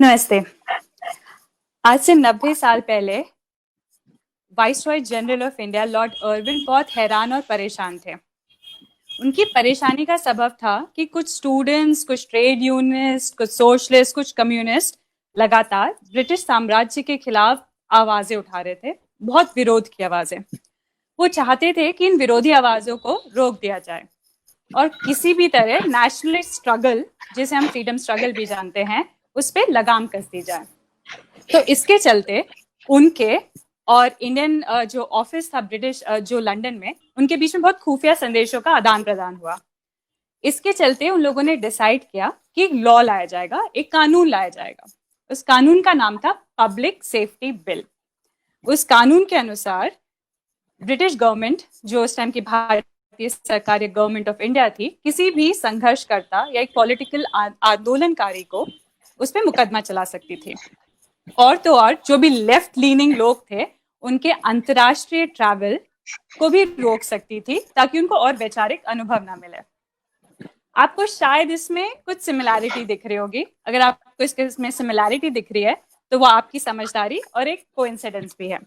नमस्ते। आज से 90 साल पहले viceroy general of India Lord Irwin बहुत हैरान और परेशान थे। उनकी परेशानी का सबब था कि कुछ स्टूडेंट्स, कुछ ट्रेड यूनियनिस्ट, कुछ सोशलिस्ट, कुछ कम्युनिस्ट लगातार ब्रिटिश साम्राज्य के खिलाफ आवाजें उठा रहे थे, बहुत विरोध की आवाजें। वो चाहते थे कि इन विरोधी आवाजों को रोक दिया जाए और किसी भी तरह नेशनलिस्ट स्ट्रगल, जिसे हम फ्रीडम स्ट्रगल भी जानते हैं, उस पर लगाम कस दी जाए। तो इसके चलते उनके और इंडियन जो ऑफिस था ब्रिटिश जो लंदन में, उनके बीच में बहुत खुफिया संदेशों का आदान प्रदान हुआ। इसके चलते उन लोगों ने डिसाइड किया कि एक लॉ लाया जाएगा, एक कानून लाया जाएगा। उस कानून का नाम था पब्लिक सेफ्टी बिल। उस कानून के अनुसार ब्रिटिश गवर्नमेंट, जो उस टाइम की भारतीय सरकार या गवर्नमेंट ऑफ इंडिया थी, किसी भी संघर्षकर्ता या एक पॉलिटिकल आंदोलनकारी को उस पर मुकदमा चला सकती थी। और तो और जो भी लेफ्ट लीनिंग लोग थे, उनके अंतरराष्ट्रीय ट्रैवल को भी रोक सकती थी, ताकि उनको और वैचारिक अनुभव ना मिले। आपको शायद इसमें कुछ सिमिलैरिटी दिख रही होगी। अगर आपको इसमें सिमिलैरिटी दिख रही है तो वो आपकी समझदारी और एक कोइंसिडेंस भी है।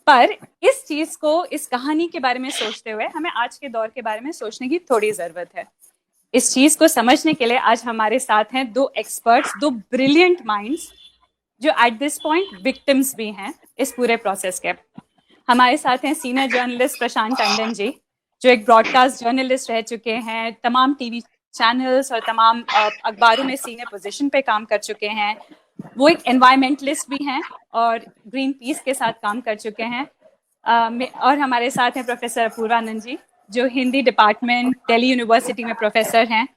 पर इस चीज को, इस कहानी के बारे में सोचते हुए हमें आज के दौर के बारे में सोचने की थोड़ी जरूरत है। इस चीज को समझने के लिए आज हमारे साथ हैं दो एक्सपर्ट्स, दो ब्रिलियंट माइंड्स, जो एट दिस पॉइंट विक्टिम्स भी हैं इस पूरे प्रोसेस के। हमारे साथ हैं सीनियर जर्नलिस्ट प्रशांत टंडन जी, जो एक ब्रॉडकास्ट जर्नलिस्ट रह चुके हैं, तमाम टीवी चैनल्स और तमाम अखबारों में सीनियर पोजीशन पे काम कर चुके हैं। वो एक एनवायरमेंटलिस्ट भी हैं और ग्रीन पीस के साथ काम कर चुके हैं। और हमारे साथ हैं प्रोफेसर अपूर्वानंद जी, जो हिंदी डिपार्टमेंट दिल्ली यूनिवर्सिटी में प्रोफेसर हैं।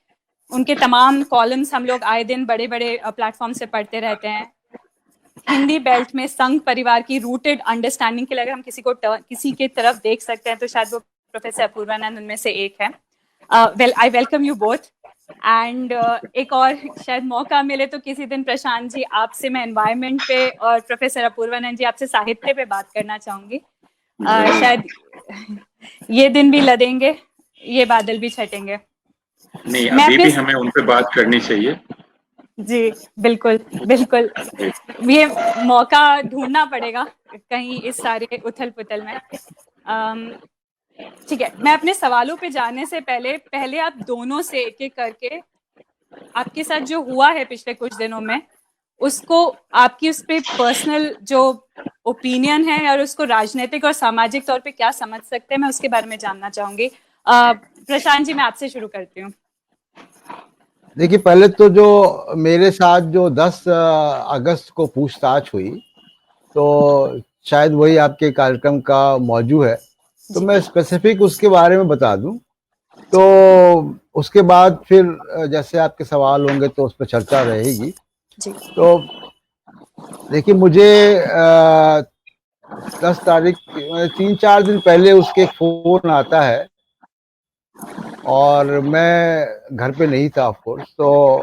उनके तमाम कॉलम्स हम लोग आए दिन बड़े बड़े प्लेटफॉर्म से पढ़ते रहते हैं। हिंदी बेल्ट में संघ परिवार की रूटेड अंडरस्टैंडिंग के लिए अगर हम किसी के तरफ देख सकते हैं तो शायद वो प्रोफेसर अपूर्वानंद उनमें से एक है। Well, I welcome you both. And एक और शायद मौका मिले तो किसी दिन प्रशांत जी आपसे मैं एनवायरनमेंट पे और प्रोफेसर अपूर्वानंद जी आपसे साहित्य पे बात करना चाहूंगी। शायद ये दिन भी लदेंगे, ये बादल भी छटेंगे। नहीं, अभी भी हमें उन पे बात करनी चाहिए। जी बिल्कुल बिल्कुल, ये मौका ढूंढना पड़ेगा कहीं इस सारे उथल पुथल में। ठीक है, मैं अपने सवालों पे जाने से पहले आप दोनों से एक एक करके आपके साथ जो हुआ है पिछले कुछ दिनों में, उसको आपकी उस पे पर्सनल जो ओपिनियन है और उसको राजनीतिक और सामाजिक तौर पे क्या समझ सकते हैं, मैं उसके बारे में जानना चाहूंगी। प्रशांत जी, मैं आपसे शुरू करती हूँ। देखिए, पहले तो जो मेरे साथ जो 10 अगस्त को पूछताछ हुई, तो शायद वही आपके कार्यक्रम का मौजू है, तो मैं स्पेसिफिक उसके बारे में बता दूं। तो उसके बाद फिर जैसे आपके सवाल होंगे तो उस पर चर्चा रहेगी। तो देखिए, मुझे 10 तारीख 3-4 दिन पहले उसके फोन आता है और मैं घर पे नहीं था ऑफ कोर्स। तो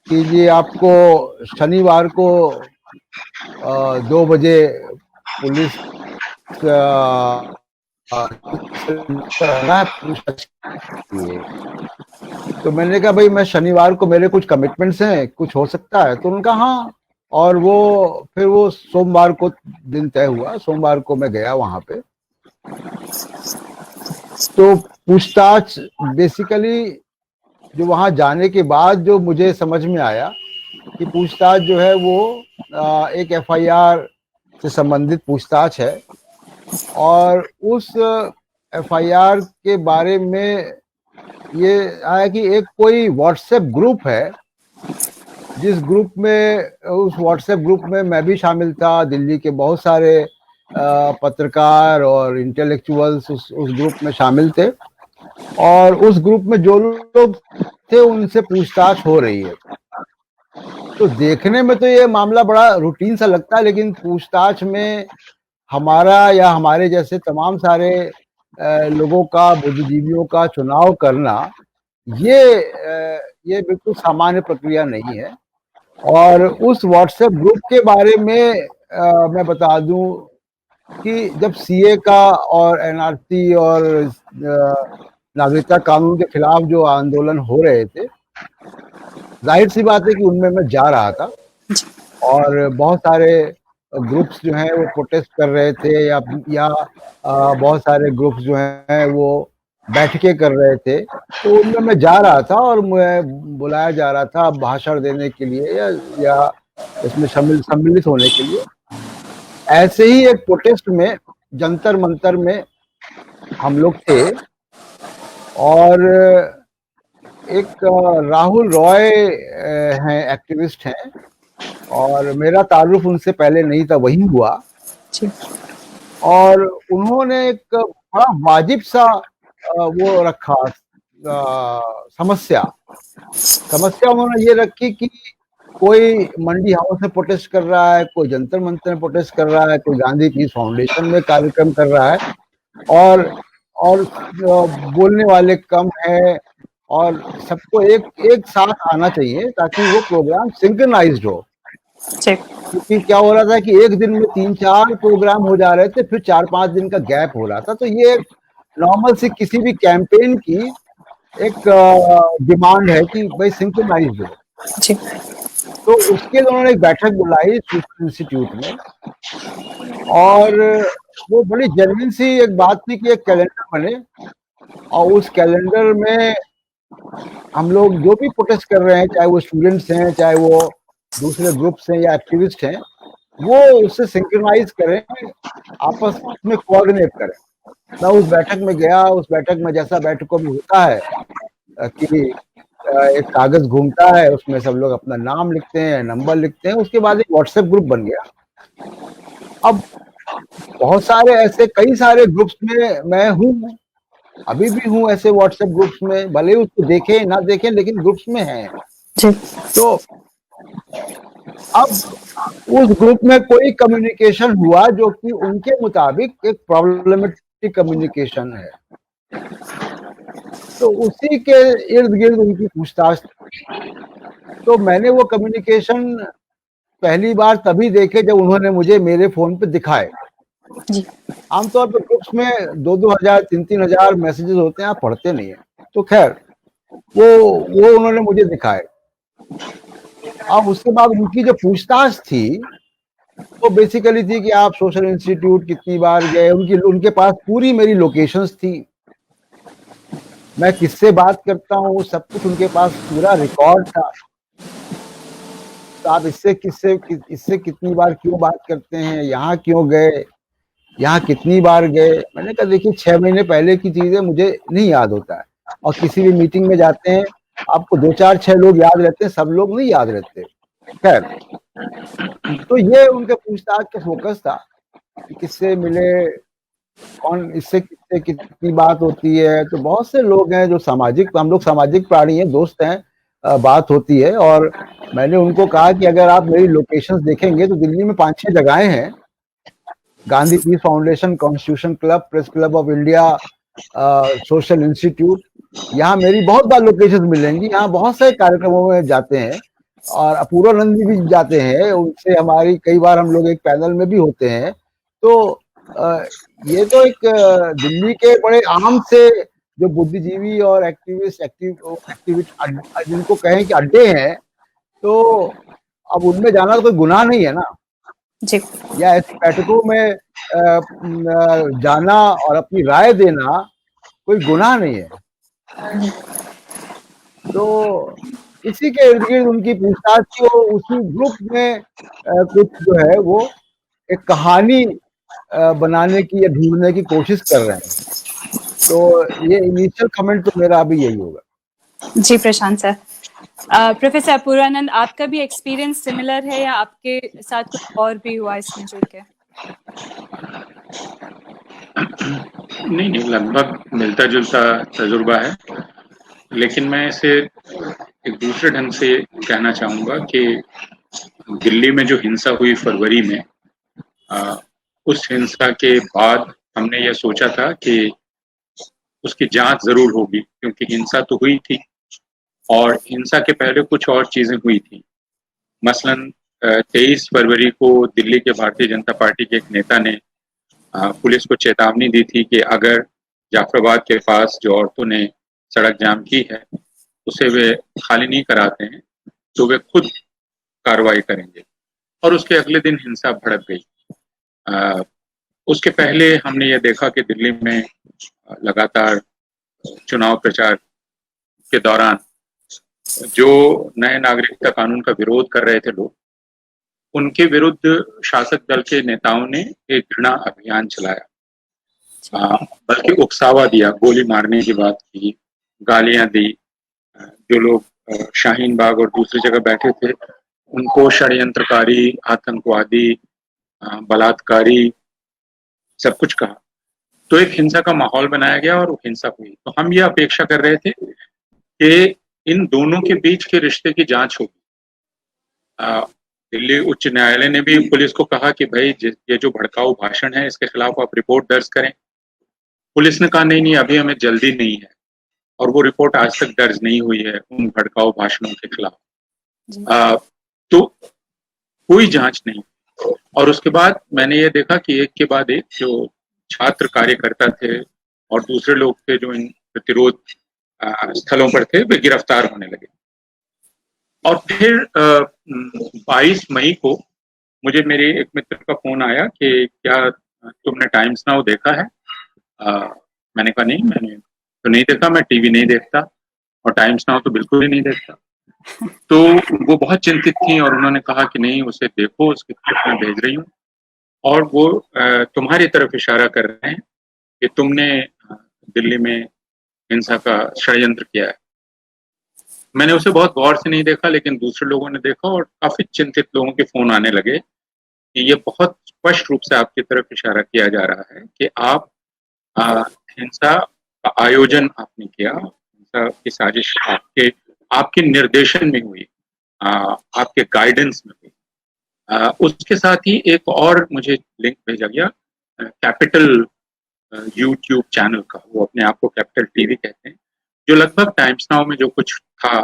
कीजिए, आपको शनिवार को 2 बजे पुलिस तो मैंने कहा भाई, मैं शनिवार को मेरे कुछ कमिटमेंट्स हैं, कुछ हो सकता है? तो उन्होंने कहा हाँ। और फिर वो सोमवार को दिन तय हुआ, सोमवार को मैं गया वहां पे। तो पूछताछ बेसिकली जो वहां जाने के बाद जो मुझे समझ में आया कि पूछताछ जो है वो एक एफआईआर से संबंधित पूछताछ है। और उस एफआईआर के बारे में ये आया कि एक कोई व्हाट्सएप ग्रुप है, जिस ग्रुप में, उस व्हाट्सएप ग्रुप में मैं भी शामिल था। दिल्ली के बहुत सारे पत्रकार और इंटेलेक्चुअल्स उस ग्रुप में शामिल थे। और उस ग्रुप में जो लोग थे उनसे पूछताछ हो रही है। तो देखने में तो ये मामला बड़ा रूटीन सा लगता है, लेकिन पूछताछ में हमारा या हमारे जैसे तमाम सारे लोगों का, बुद्धिजीवियों का चुनाव करना, ये बिल्कुल सामान्य प्रक्रिया नहीं है। और उस व्हाट्सएप ग्रुप के बारे में मैं बता दूं कि जब सीए का और एनआरसी और नागरिकता कानून के खिलाफ जो आंदोलन हो रहे थे, जाहिर सी बात है कि उनमें मैं जा रहा था। और बहुत सारे ग्रुप्स जो हैं वो प्रोटेस्ट कर रहे थे, या बहुत सारे ग्रुप्स जो हैं वो बैठ के कर रहे थे। तो उनमें मैं जा रहा था और मैं बुलाया जा रहा था भाषण देने के लिए या इसमें सम्मिलित होने के लिए। ऐसे ही एक प्रोटेस्ट में जंतर मंतर में हम लोग थे, और एक राहुल रॉय हैं, एक्टिविस्ट हैं, और मेरा ताल्लुक उनसे पहले नहीं था, वही हुआ। और उन्होंने एक बड़ा वाजिब सा वो रखा, समस्या उन्होंने ये रखी कि कोई मंडी हाउस में प्रोटेस्ट कर रहा है, कोई जंतर मंतर में प्रोटेस्ट कर रहा है, कोई गांधी पीस फाउंडेशन में कार्यक्रम कर रहा है, और बोलने वाले कम है, और सबको एक साथ आना चाहिए ताकि वो प्रोग्राम सिंक्रनाइज्ड हो। क्योंकि क्या हो रहा था कि एक दिन में 3-4 प्रोग्राम हो जा रहे थे, फिर 4-5 दिन का गैप हो रहा था। तो ये नॉर्मल सी किसी भी कैंपेन की एक डिमांड है कि भाई सिंक्रनाइज्ड हो। तो उसके लिए उन्होंने एक बैठक बुलाई सोशल इंस्टीट्यूट में, और वो बड़ी जेन्युइन सी एक बात थी कि एक कैलेंडर बने, और उस कैलेंडर में हम लोग जो भी प्रोटेस्ट कर रहे हैं, चाहे वो स्टूडेंट्स हैं, चाहे वो दूसरे ग्रुप्स हैं या एक्टिविस्ट हैं, वो उससे सिंक्रनाइज करें, आपस में कोऑर्डिनेट करें। मैं उस बैठक में गया। उस बैठक में जैसा बैठकों में होता है कि एक कागज घूमता है, उसमें सब लोग अपना नाम लिखते हैं, नंबर लिखते हैं, उसके बाद एक व्हाट्सएप ग्रुप बन गया। अब बहुत सारे ऐसे कई सारे ग्रुप्स में मैं हूँ, अभी भी हूँ ऐसे व्हाट्सएप ग्रुप्स में, भले ही उसको देखें ना देखें, लेकिन ग्रुप्स में हैं। तो अब उस ग्रुप में कोई कम्युनिकेशन हुआ जो कि उनके मुताबिक एक प्रॉब्लमेटिक कम्युनिकेशन है, तो उसी के इर्द गिर्द उनकी पूछताछ। तो मैंने वो कम्युनिकेशन पहली बार तभी देखे जब उन्होंने मुझे मेरे फोन पे दिखाए। आमतौर पर ग्रुप्स में 2-2 हजार 3-3 हजार मैसेजेस होते हैं, आप पढ़ते नहीं है। तो खैर वो उन्होंने मुझे दिखाए। अब उसके बाद उनकी जो पूछताछ थी वो बेसिकली थी कि आप सोशल इंस्टीट्यूट कितनी बार गए। उनके पास पूरी मेरी लोकेशंस थी, मैं किससे बात करता हूँ सब कुछ उनके पास पूरा रिकॉर्ड था। तो आप इससे कितनी बार क्यों बात करते हैं, यहाँ क्यों गए, यहाँ कितनी बार गए। मैंने कहा देखिए 6 महीने पहले की चीजें मुझे नहीं याद होता है, और किसी भी मीटिंग में जाते हैं आपको 2-4-6 लोग याद रहते हैं, सब लोग नहीं याद रहते। खैर, तो ये उनके पूछताछ का फोकस था कि किससे मिले, कौन इससे किससे कितनी बात होती है। तो बहुत से लोग हैं जो हम लोग सामाजिक प्राणी हैं, दोस्त हैं, बात होती है। और मैंने उनको कहा कि अगर आप मेरी लोकेशंस देखेंगे तो दिल्ली में 5-6 जगहें हैं, Gandhi peace foundation, constitution club, press club of India, social institute, यहाँ मेरी बहुत बार लोकेशन मिलेंगी। यहाँ बहुत सारे कार्यक्रमों में जाते हैं, और अपूर्वानंद भी जाते हैं, उनसे हमारी कई बार हम लोग एक पैनल में भी होते हैं। तो ये तो एक दिल्ली के बड़े आम से जो बुद्धिजीवी और एक्टिविस्ट जिनको कहें कि अड्डे हैं, तो अब उनमें जाना तो कोई गुनाह नहीं है ना जी। या ऐसी बैठकों में जाना और अपनी राय देना कोई गुनाह नहीं है। तो इसी के इर्द गिर्द उनकी पूछताछ की। उसी ग्रुप में कुछ जो है वो एक कहानी बनाने की या ढूंढने की कोशिश कर रहे हैं। तो ये इनिशियल कमेंट तो मेरा अभी यही होगा। जी प्रशांत सर। प्रोफेसर अपूर्वानंद, आपका भी एक्सपीरियंस सिमिलर है या आपके साथ कुछ और भी हुआ इसमें जुड़ के? नहीं, लगभग मिलता जुलता तजुर्बा है, लेकिन मैं इसे एक दूसरे ढंग से कहना चाहूँगा कि दिल्ली में जो हिंसा हुई फरवरी में, उस हिंसा के बाद हमने यह सोचा था कि उसकी जांच जरूर होगी, क्योंकि हिंसा तो हुई थी और हिंसा के पहले कुछ और चीजें हुई थी। मसलन 23 फरवरी को दिल्ली के भारतीय जनता पार्टी के एक नेता ने पुलिस को चेतावनी दी थी कि अगर जाफराबाद के पास जो औरतों ने सड़क जाम की है उसे वे खाली नहीं कराते हैं तो वे खुद कार्रवाई करेंगे। और उसके अगले दिन हिंसा भड़क गई। उसके पहले हमने ये देखा कि दिल्ली में लगातार चुनाव प्रचार के दौरान जो नए नागरिकता कानून का विरोध कर रहे थे लोग, उनके विरुद्ध शासक दल के नेताओं ने एक घृणा अभियान चलाया, बल्कि उकसावा दिया, गोली मारने की बात की, गालियां दी। जो लोग शाहीन बाग और दूसरी जगह बैठे थे उनको षड्यंत्रकारी, आतंकवादी, बलात्कारी सब कुछ कहा। तो एक हिंसा का माहौल बनाया गया और हिंसा हुई। तो हम ये अपेक्षा कर रहे थे कि इन दोनों के बीच के रिश्ते की जांच होगी। दिल्ली उच्च न्यायालय ने भी पुलिस को कहा कि भाई ये जो भड़काऊ भाषण है इसके खिलाफ आप रिपोर्ट दर्ज करें। पुलिस ने कहा नहीं, अभी हमें जल्दी नहीं है, और वो रिपोर्ट आज तक दर्ज नहीं हुई है उन भड़काऊ भाषणों के खिलाफ। तो कोई जांच नहीं। और उसके बाद मैंने ये देखा कि एक के बाद एक जो छात्र कार्यकर्ता थे और दूसरे लोग थे जो इन प्रतिरोध स्थलों पर थे, वे गिरफ्तार होने लगे। और फिर 22 मई को मुझे मेरे एक मित्र का फोन आया कि क्या तुमने टाइम्स नाउ देखा है? मैंने कहा नहीं, मैंने तो नहीं देखा, मैं टीवी नहीं देखता और टाइम्स नाउ तो बिल्कुल ही नहीं देखता। तो वो बहुत चिंतित थी और उन्होंने कहा कि नहीं, उसे देखो, उसके क्लिप मैं भेज रही हूँ और वो तुम्हारी तरफ इशारा कर रहे हैं कि तुमने दिल्ली में हिंसा का षड्यंत्र किया है। मैंने उसे बहुत गौर से नहीं देखा, लेकिन दूसरे लोगों ने देखा और काफी चिंतित लोगों के फोन आने लगे कि ये बहुत स्पष्ट रूप से आपकी तरफ इशारा किया जा रहा है कि आप हिंसा का आयोजन आपने किया, हिंसा की साजिश आपके निर्देशन में हुई, आपके गाइडेंस में हुई। उसके साथ ही एक और मुझे लिंक भेजा गया कैपिटल यूट्यूब चैनल का। वो अपने आप को कैपिटल टीवी कहते हैं, जो लगभग टाइम्स नाउ में जो कुछ था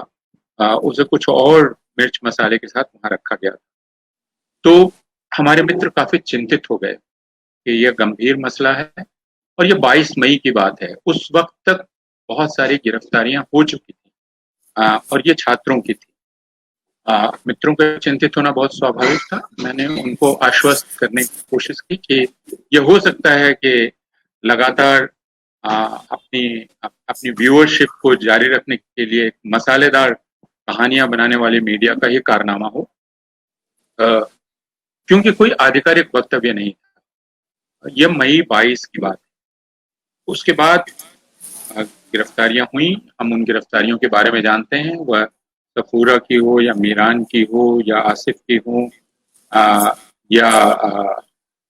उसे कुछ और मिर्च मसाले के साथ वहां रखा गया। तो हमारे मित्र काफी चिंतित हो गए कि यह गंभीर मसला है और ये 22 मई की बात है। उस वक्त तक बहुत सारी गिरफ्तारियां हो चुकी थी और ये छात्रों की थी। मित्रों का चिंतित होना बहुत स्वाभाविक था। मैंने उनको आश्वस्त करने की कोशिश की कि यह हो सकता है कि लगातार अपनी व्यूअरशिप को जारी रखने के लिए एक मसालेदार कहानियां बनाने वाले मीडिया का ही कारनामा हो, क्योंकि कोई आधिकारिक वक्तव्य नहीं था। यह मई 22 की बात है। उसके बाद गिरफ्तारियां हुई। हम उन गिरफ्तारियों के बारे में जानते हैं, वह सफूरा की हो या मीरान की हो या आसिफ की हो या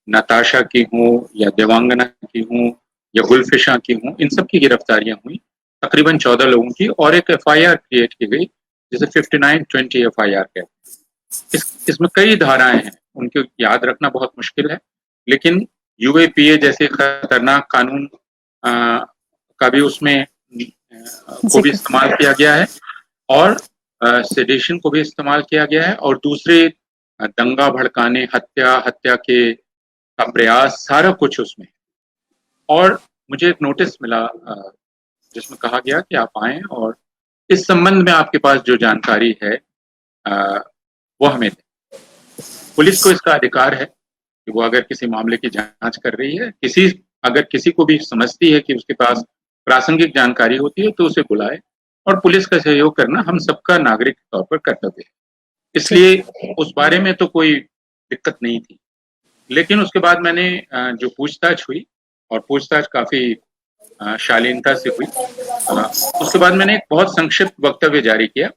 नताशा की हो या देवांगना की हो या गुलफिशा की हो, इन सब की गिरफ्तारियां हुई, तकरीबन 14 लोगों की, और एक एफआईआर क्रिएट की गई जिसे 5920 एफआईआर कहते हैं। इसमें कई धाराएं हैं, उनको याद रखना बहुत मुश्किल है, लेकिन यूएपीए जैसे खतरनाक कानून का भी उसमें को भी इस्तेमाल किया गया है और सेडेशन को भी इस्तेमाल किया गया है, और दूसरे दंगा भड़काने, हत्या के का प्रयास, सारा कुछ उसमें। और मुझे एक नोटिस मिला जिसमें कहा गया कि आप आएं और इस संबंध में आपके पास जो जानकारी है वो हमें दें। पुलिस को इसका अधिकार है कि वो अगर किसी मामले की जांच कर रही है, अगर किसी को भी समझती है कि उसके पास प्रासंगिक जानकारी होती है तो उसे बुलाए, और पुलिस का सहयोग करना हम सबका नागरिक के तौर पर कर्तव्य है। इसलिए उस बारे में तो कोई दिक्कत नहीं थी। लेकिन उसके बाद मैंने जो पूछताछ हुई, और पूछताछ काफी शालीनता से हुई, उसके बाद मैंने एक बहुत संक्षिप्त वक्तव्य जारी किया।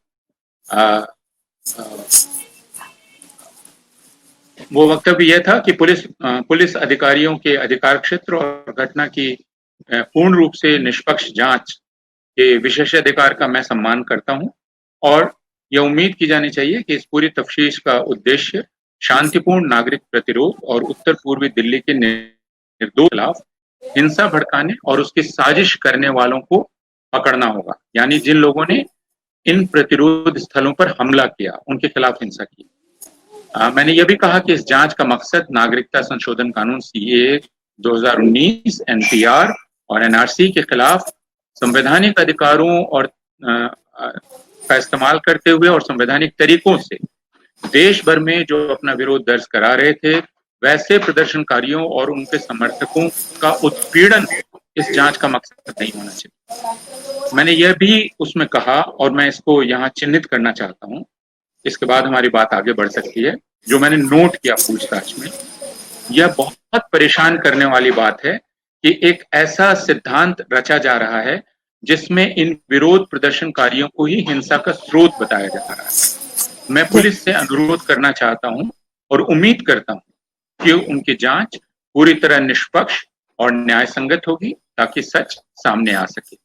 वो वक्तव्य यह था कि पुलिस अधिकारियों के अधिकार क्षेत्र और घटना की पूर्ण रूप से निष्पक्ष जांच के विशेषाधिकार का मैं सम्मान करता हूं, और यह उम्मीद की जानी चाहिए कि इस पूरी तफ्तीश का उद्देश्य शांतिपूर्ण नागरिक प्रतिरोध और उत्तर पूर्वी दिल्ली के निर्दोष खिलाफ हिंसा भड़काने और उसकी साजिश करने वालों को पकड़ना होगा। यानी जिन लोगों ने इन प्रतिरोध स्थलों पर हमला किया, उनके खिलाफ हिंसा की। मैंने यह भी कहा कि इस जांच का मकसद नागरिकता संशोधन कानून सीएए 2019, एनपीआर और एनआरसी के खिलाफ संवैधानिक अधिकारों और का इस्तेमाल करते हुए और संवैधानिक तरीकों से देश भर में जो अपना विरोध दर्ज करा रहे थे, वैसे प्रदर्शनकारियों और उनके समर्थकों का उत्पीड़न इस जांच का मकसद नहीं होना चाहिए। मैंने यह भी उसमें कहा, और मैं इसको यहाँ चिन्हित करना चाहता हूँ, इसके बाद हमारी बात आगे बढ़ सकती है। जो मैंने नोट किया पूछताछ में, यह बहुत परेशान करने वाली बात है कि एक ऐसा सिद्धांत रचा जा रहा है जिसमें इन विरोध प्रदर्शनकारियों को ही हिंसा का स्रोत बताया जा रहा है। मैं पुलिस से अनुरोध करना चाहता हूं और उम्मीद करता हूं कि उनकी जांच पूरी तरह निष्पक्ष और न्याय संगत होगी, ताकि सच सामने आ सके।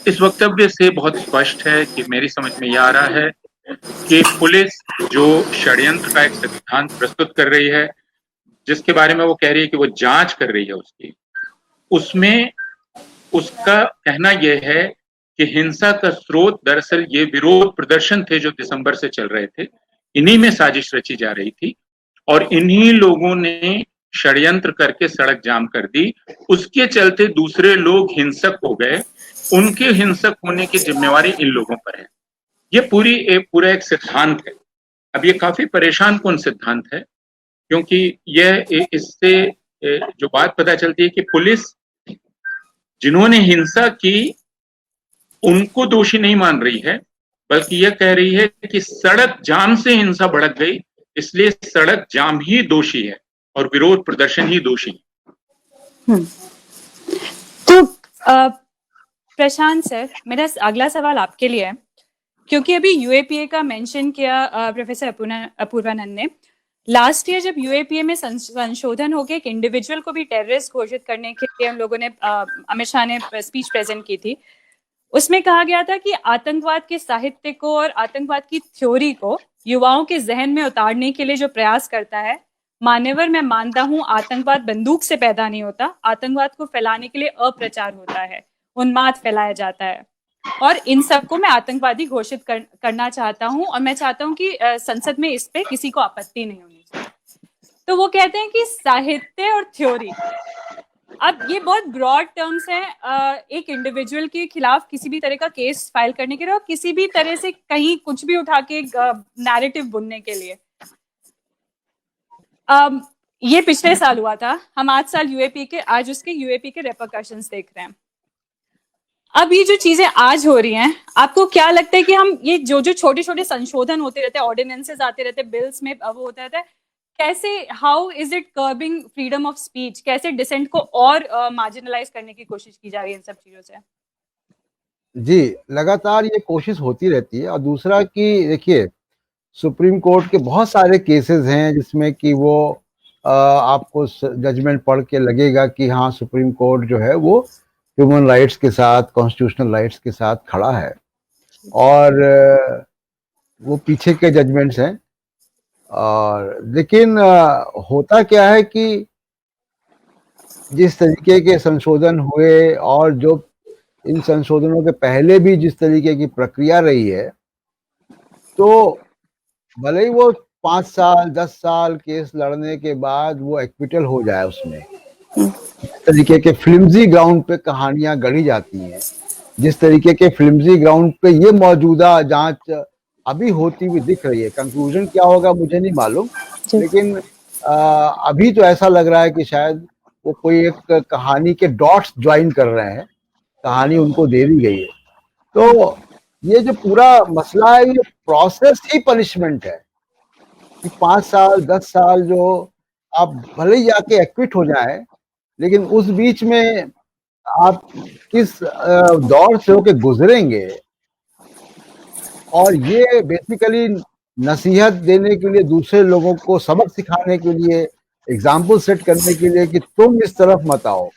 इस वक्तव्य से बहुत स्पष्ट है कि मेरी समझ में यह आ रहा है कि पुलिस जो षड्यंत्र का एक सिद्धांत प्रस्तुत कर रही है, जिसके बारे में वो कह रही है कि वो जांच कर रही है उसकी, उसमें उसका कहना यह है कि हिंसा का स्रोत दरअसल ये विरोध प्रदर्शन थे जो दिसंबर से चल रहे थे। इन्हीं में साजिश रची जा रही थी और इन्हीं लोगों ने षड्यंत्र करके सड़क जाम कर दी। उसके चलते दूसरे लोग हिंसक हो गए, उनके हिंसक होने की जिम्मेवारी इन लोगों पर है। ये पूरा एक सिद्धांत है। अब ये काफी परेशान कौन सिद्धांत है, क्योंकि यह इससे जो बात पता चलती है कि पुलिस जिन्होंने हिंसा की उनको दोषी नहीं मान रही है, बल्कि यह कह रही है कि सड़क जाम से हिंसा भड़क गई, इसलिए सड़क जाम ही दोषी है और विरोध प्रदर्शन ही दोषी है। तो प्रशांत सर, मेरा अगला सवाल आपके लिए है, क्योंकि अभी यूएपीए का मेंशन किया प्रोफेसर अपूर्वानंद ने। लास्ट ईयर जब यूएपीए में संशोधन होकर एक इंडिविजुअल को भी टेररिस्ट घोषित करने के लिए हम लोगों ने अमित शाह ने स्पीच प्रेजेंट की थी, उसमें कहा गया था कि आतंकवाद के साहित्य को और आतंकवाद की थ्योरी को युवाओं के जहन में उतारने के लिए जो प्रयास करता है, मान्यवर मैं मानता हूं आतंकवाद बंदूक से पैदा नहीं होता, आतंकवाद को फैलाने के लिए अप्रचार होता है, उन्माद फैलाया जाता है, और इन सबको मैं आतंकवादी घोषित करना चाहता हूं और मैं चाहता हूं कि संसद में इस पे किसी को आपत्ति नहीं होनी चाहिए। तो वो कहते हैं कि साहित्य और थ्योरी, अब ये बहुत ब्रॉड टर्म्स हैं एक इंडिविजुअल के खिलाफ किसी भी तरह का केस फाइल करने के लिए और किसी भी तरह से कहीं कुछ भी उठा के नैरेटिव बुनने के लिए। ये पिछले साल हुआ था, हम आज उसके यूएपी के रेपरकशंस देख रहे हैं। अब ये जो चीजें आज हो रही हैं, आपको क्या लगता है कि हम ये जो छोटे छोटे संशोधन होते रहते हैं, ऑर्डिनेंसेस आते रहते हैं, बिल्स में वो होता रहता है, कैसे how is it curbing freedom of speech, कैसे डिसेंट को और मार्जिनलाइज करने की कोशिश की जा रही है इन सब चीजों से? जी, लगातार ये कोशिश होती रहती है। और दूसरा कि देखिए, सुप्रीम कोर्ट के बहुत सारे केसेस हैं जिसमें कि वो आपको जजमेंट पढ़ के लगेगा कि हाँ, सुप्रीम कोर्ट जो है वो ह्यूमन राइट्स के साथ, कॉन्स्टिट्यूशनल राइट्स के साथ खड़ा है, और वो पीछे के जजमेंट्स हैं। और लेकिन होता क्या है कि जिस तरीके के संशोधन हुए और जो इन संशोधनों के पहले भी जिस तरीके की प्रक्रिया रही है, तो भले ही वो 5 साल 10 साल केस लड़ने के बाद वो एक्विटल हो जाए, उसमें जिस तरीके के फ्लिम्जी ग्राउंड पे कहानियां गढ़ी जाती हैं, जिस तरीके के फ्लिम्जी ग्राउंड पे ये मौजूदा जांच अभी होती हुई दिख रही है। कंक्लूजन क्या होगा मुझे नहीं मालूम, लेकिन अभी तो ऐसा लग रहा है कि शायद वो कोई एक कहानी के डॉट्स ज्वाइन कर रहे हैं, कहानी उनको दे दी गई है। तो ये जो पूरा मसला है, ये प्रोसेस ही पनिशमेंट है कि 5 साल 10 साल जो आप भले ही जाके एक्विट हो जाए, लेकिन उस बीच में आप किस दौर से होके गुजरेंगे, और ये बेसिकली नसीहत देने के लिए, दूसरे लोगों को सबक सिखाने के लिए, एग्जाम्पल सेट करने के लिए कि तुम इस तरफ मत आओ।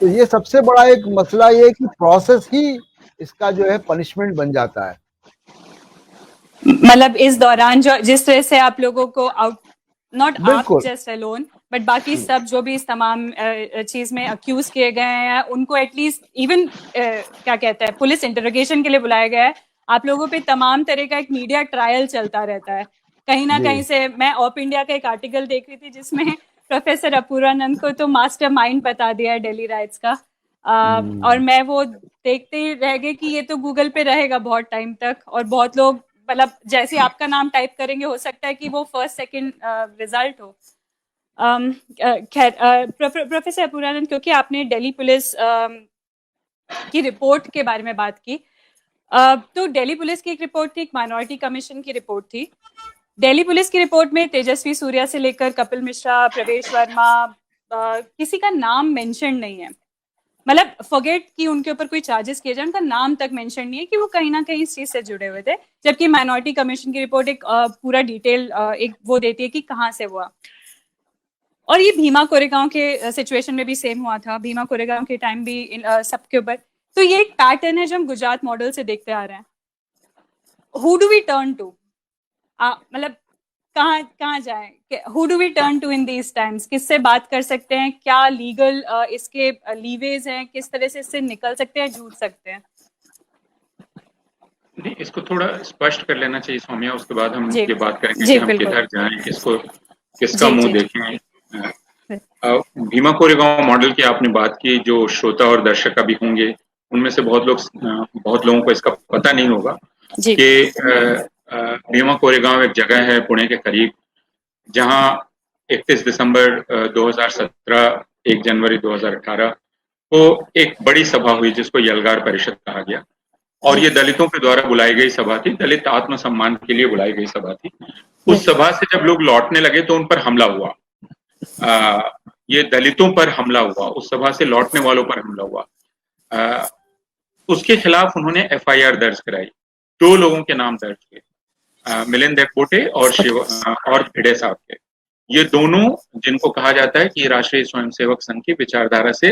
तो ये सबसे बड़ा एक मसला ये है कि प्रोसेस ही इसका जो है पनिशमेंट बन जाता है। मतलब इस दौरान जो जिस तरह से आप लोगों को नॉट आप जस्ट अलोन बट बाकी सब जो भी इस तमाम चीज में अक्यूज किए गए हैं, उनको एटलीस्ट इवन क्या कहते हैं, पुलिस इंटरोगेशन के लिए बुलाया गया है। आप लोगों पे तमाम तरह का एक मीडिया ट्रायल चलता रहता है कहीं ना कहीं से। मैं ऑप इंडिया का एक आर्टिकल देख रही थी जिसमें प्रोफेसर अपूर्वानंद को तो मास्टर माइंड बता दिया है दिल्ली राइट्स का, और मैं वो देखते ही रह गई कि ये तो गूगल पे रहेगा बहुत टाइम तक और बहुत लोग मतलब जैसे आपका नाम टाइप करेंगे हो सकता है कि वो फर्स्ट सेकंड रिजल्ट हो। खैर प्रोफेसर अपूर्वानंद, क्योंकि आपने दिल्ली पुलिस की रिपोर्ट के बारे में बात की, तो दिल्ली पुलिस की एक रिपोर्ट थी, एक माइनॉरिटी कमीशन की रिपोर्ट थी। दिल्ली पुलिस की रिपोर्ट में तेजस्वी सूर्या से लेकर कपिल मिश्रा, प्रवेश वर्मा, किसी का नाम मेंशन नहीं है। मतलब फॉरगेट कि उनके ऊपर कोई चार्जेस किए जाए, उनका नाम तक मेंशन नहीं है कि वो कहीं ना कहीं इस चीज से जुड़े हुए थे। जबकि माइनॉरिटी कमीशन की रिपोर्ट एक पूरा डिटेल एक वो देती है कि कहाँ से हुआ। और ये भीमा कोरेगांव के सिचुएशन में भी सेम हुआ था, भीमा कोरेगांव के टाइम भी सबके ऊपर। तो ये एक पैटर्न है जो हम गुजरात मॉडल से देखते आ रहे हैं। Who do we turn to, मतलब कहाँ जाए, who do we turn to in these times? किससे बात कर सकते हैं? क्या लीगल इसके लीवेज हैं? किस तरह से इससे निकल सकते हैं, जूझ सकते हैं? नहीं, इसको थोड़ा स्पष्ट कर लेना चाहिए सौम्या, उसके बाद हम जी, ये बात करेंगे जी, कि हम बिल्कुल। किधर जाएं, किसका जी, मुंह जी, देखें। भीमा कोरेगांव मॉडल की आपने बात की, जो श्रोता और दर्शक अभी होंगे उनमें से बहुत लोगों को इसका पता नहीं होगा जी, कि भीमा कोरेगांव एक जगह है पुणे के करीब, जहां 31 दिसंबर 2017, 1 जनवरी 2018 को एक बड़ी सभा हुई जिसको यलगार परिषद कहा गया। और ये दलितों के द्वारा बुलाई गई सभा थी, दलित आत्मसम्मान के लिए बुलाई गई सभा थी। उस सभा से जब लोग लौटने लगे तो उन पर हमला हुआ। ये दलितों पर हमला हुआ, उस सभा से लौटने वालों पर हमला हुआ। उसके खिलाफ उन्होंने एफआईआर दर्ज कराई। 2 लोगों के नाम दर्ज किए, मिलिंद एकबोटे और भिड़े साहब के। ये दोनों, जिनको कहा जाता है कि राष्ट्रीय स्वयंसेवक संघ की विचारधारा से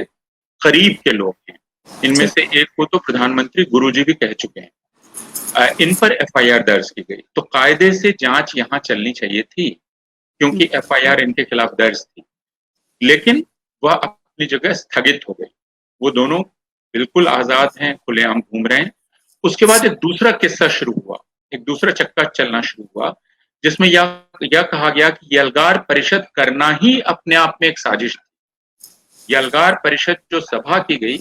करीब के लोग हैं, इनमें से एक को तो प्रधानमंत्री गुरुजी भी कह चुके हैं। इन पर एफआईआर दर्ज की गई। तो कायदे से जांच यहाँ चलनी चाहिए थी, क्योंकि एफआईआर इनके खिलाफ दर्ज थी, लेकिन वह अपनी जगह स्थगित हो गई। वो दोनों बिल्कुल आजाद हैं, खुलेआम घूम रहे हैं। उसके बाद एक दूसरा किस्सा शुरू हुआ, एक दूसरा चक्का चलना शुरू हुआ, जिसमें यह कहा गया कि यलगार परिषद करना ही अपने आप में एक साजिश थी। यलगार परिषद जो सभा की गई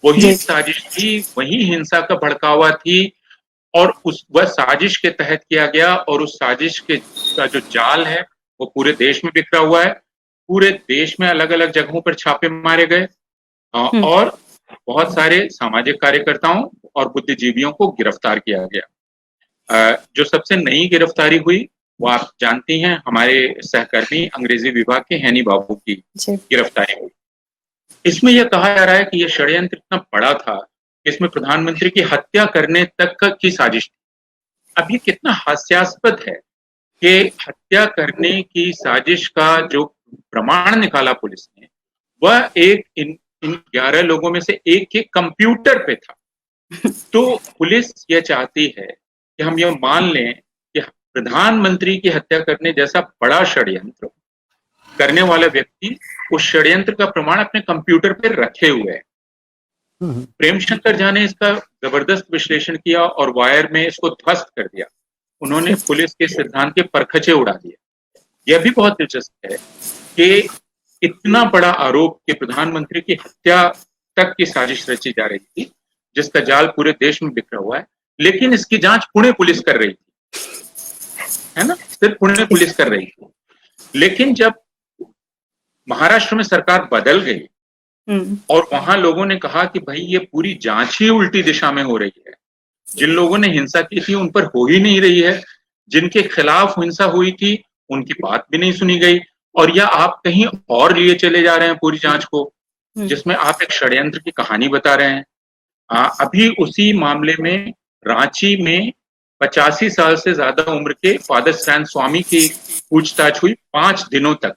वही साजिश थी, वही हिंसा का भड़कावा थी, और वह साजिश के तहत किया गया। और उस साजिश का जो जाल है वो पूरे देश में बिखरा हुआ है। पूरे देश में अलग अलग जगहों पर छापे मारे गए और बहुत सारे सामाजिक कार्यकर्ताओं और बुद्धिजीवियों को गिरफ्तार किया गया। जो सबसे नई गिरफ्तारी हुई वो आप जानती हैं, हमारे सहकर्मी अंग्रेजी विभाग के हैनी बाबू की गिरफ्तारी हुई। इसमें यह कहा जा रहा है कि यह षड्यंत्र इतना बड़ा था कि इसमें प्रधानमंत्री की हत्या करने तक की साजिश थी। अब ये कितना हास्यास्पद है कि हत्या करने की साजिश का जो प्रमाण निकाला पुलिस ने, वह इन 11 लोगों में से एक के कंप्यूटर पे था। तो पुलिस यह चाहती है कि हम यह मान लें कि प्रधानमंत्री की हत्या करने जैसा बड़ा षड्यंत्र करने वाला व्यक्ति उस षड्यंत्र का प्रमाण अपने कंप्यूटर पर रखे हुए है। प्रेमशंकर झा ने इसका जबरदस्त विश्लेषण किया और वायर में इसको ध्वस्त कर दिया। उन्होंने पुलिस के सिद्धांत के परखचे उड़ा दिए। यह भी बहुत दिलचस्प है कि इतना बड़ा आरोप कि प्रधानमंत्री की हत्या तक की साजिश रची जा रही थी, जिसका जाल पूरे देश में बिखरा हुआ है, लेकिन इसकी जांच पुणे पुलिस कर रही थी, है ना, सिर्फ पुणे पुलिस कर रही थी। लेकिन जब महाराष्ट्र में सरकार बदल गई और वहां लोगों ने कहा कि भाई ये पूरी जांच ही उल्टी दिशा में हो रही है, जिन लोगों ने हिंसा की थी उन पर हो ही नहीं रही है, जिनके खिलाफ हिंसा हुई थी उनकी बात भी नहीं सुनी गई, और या आप कहीं और लिए चले जा रहे हैं पूरी जांच को, जिसमें आप एक षड्यंत्र की कहानी बता रहे हैं। अभी उसी मामले में रांची में 85 साल से ज्यादा उम्र के फादर स्टैन स्वामी की पूछताछ हुई 5 दिनों तक।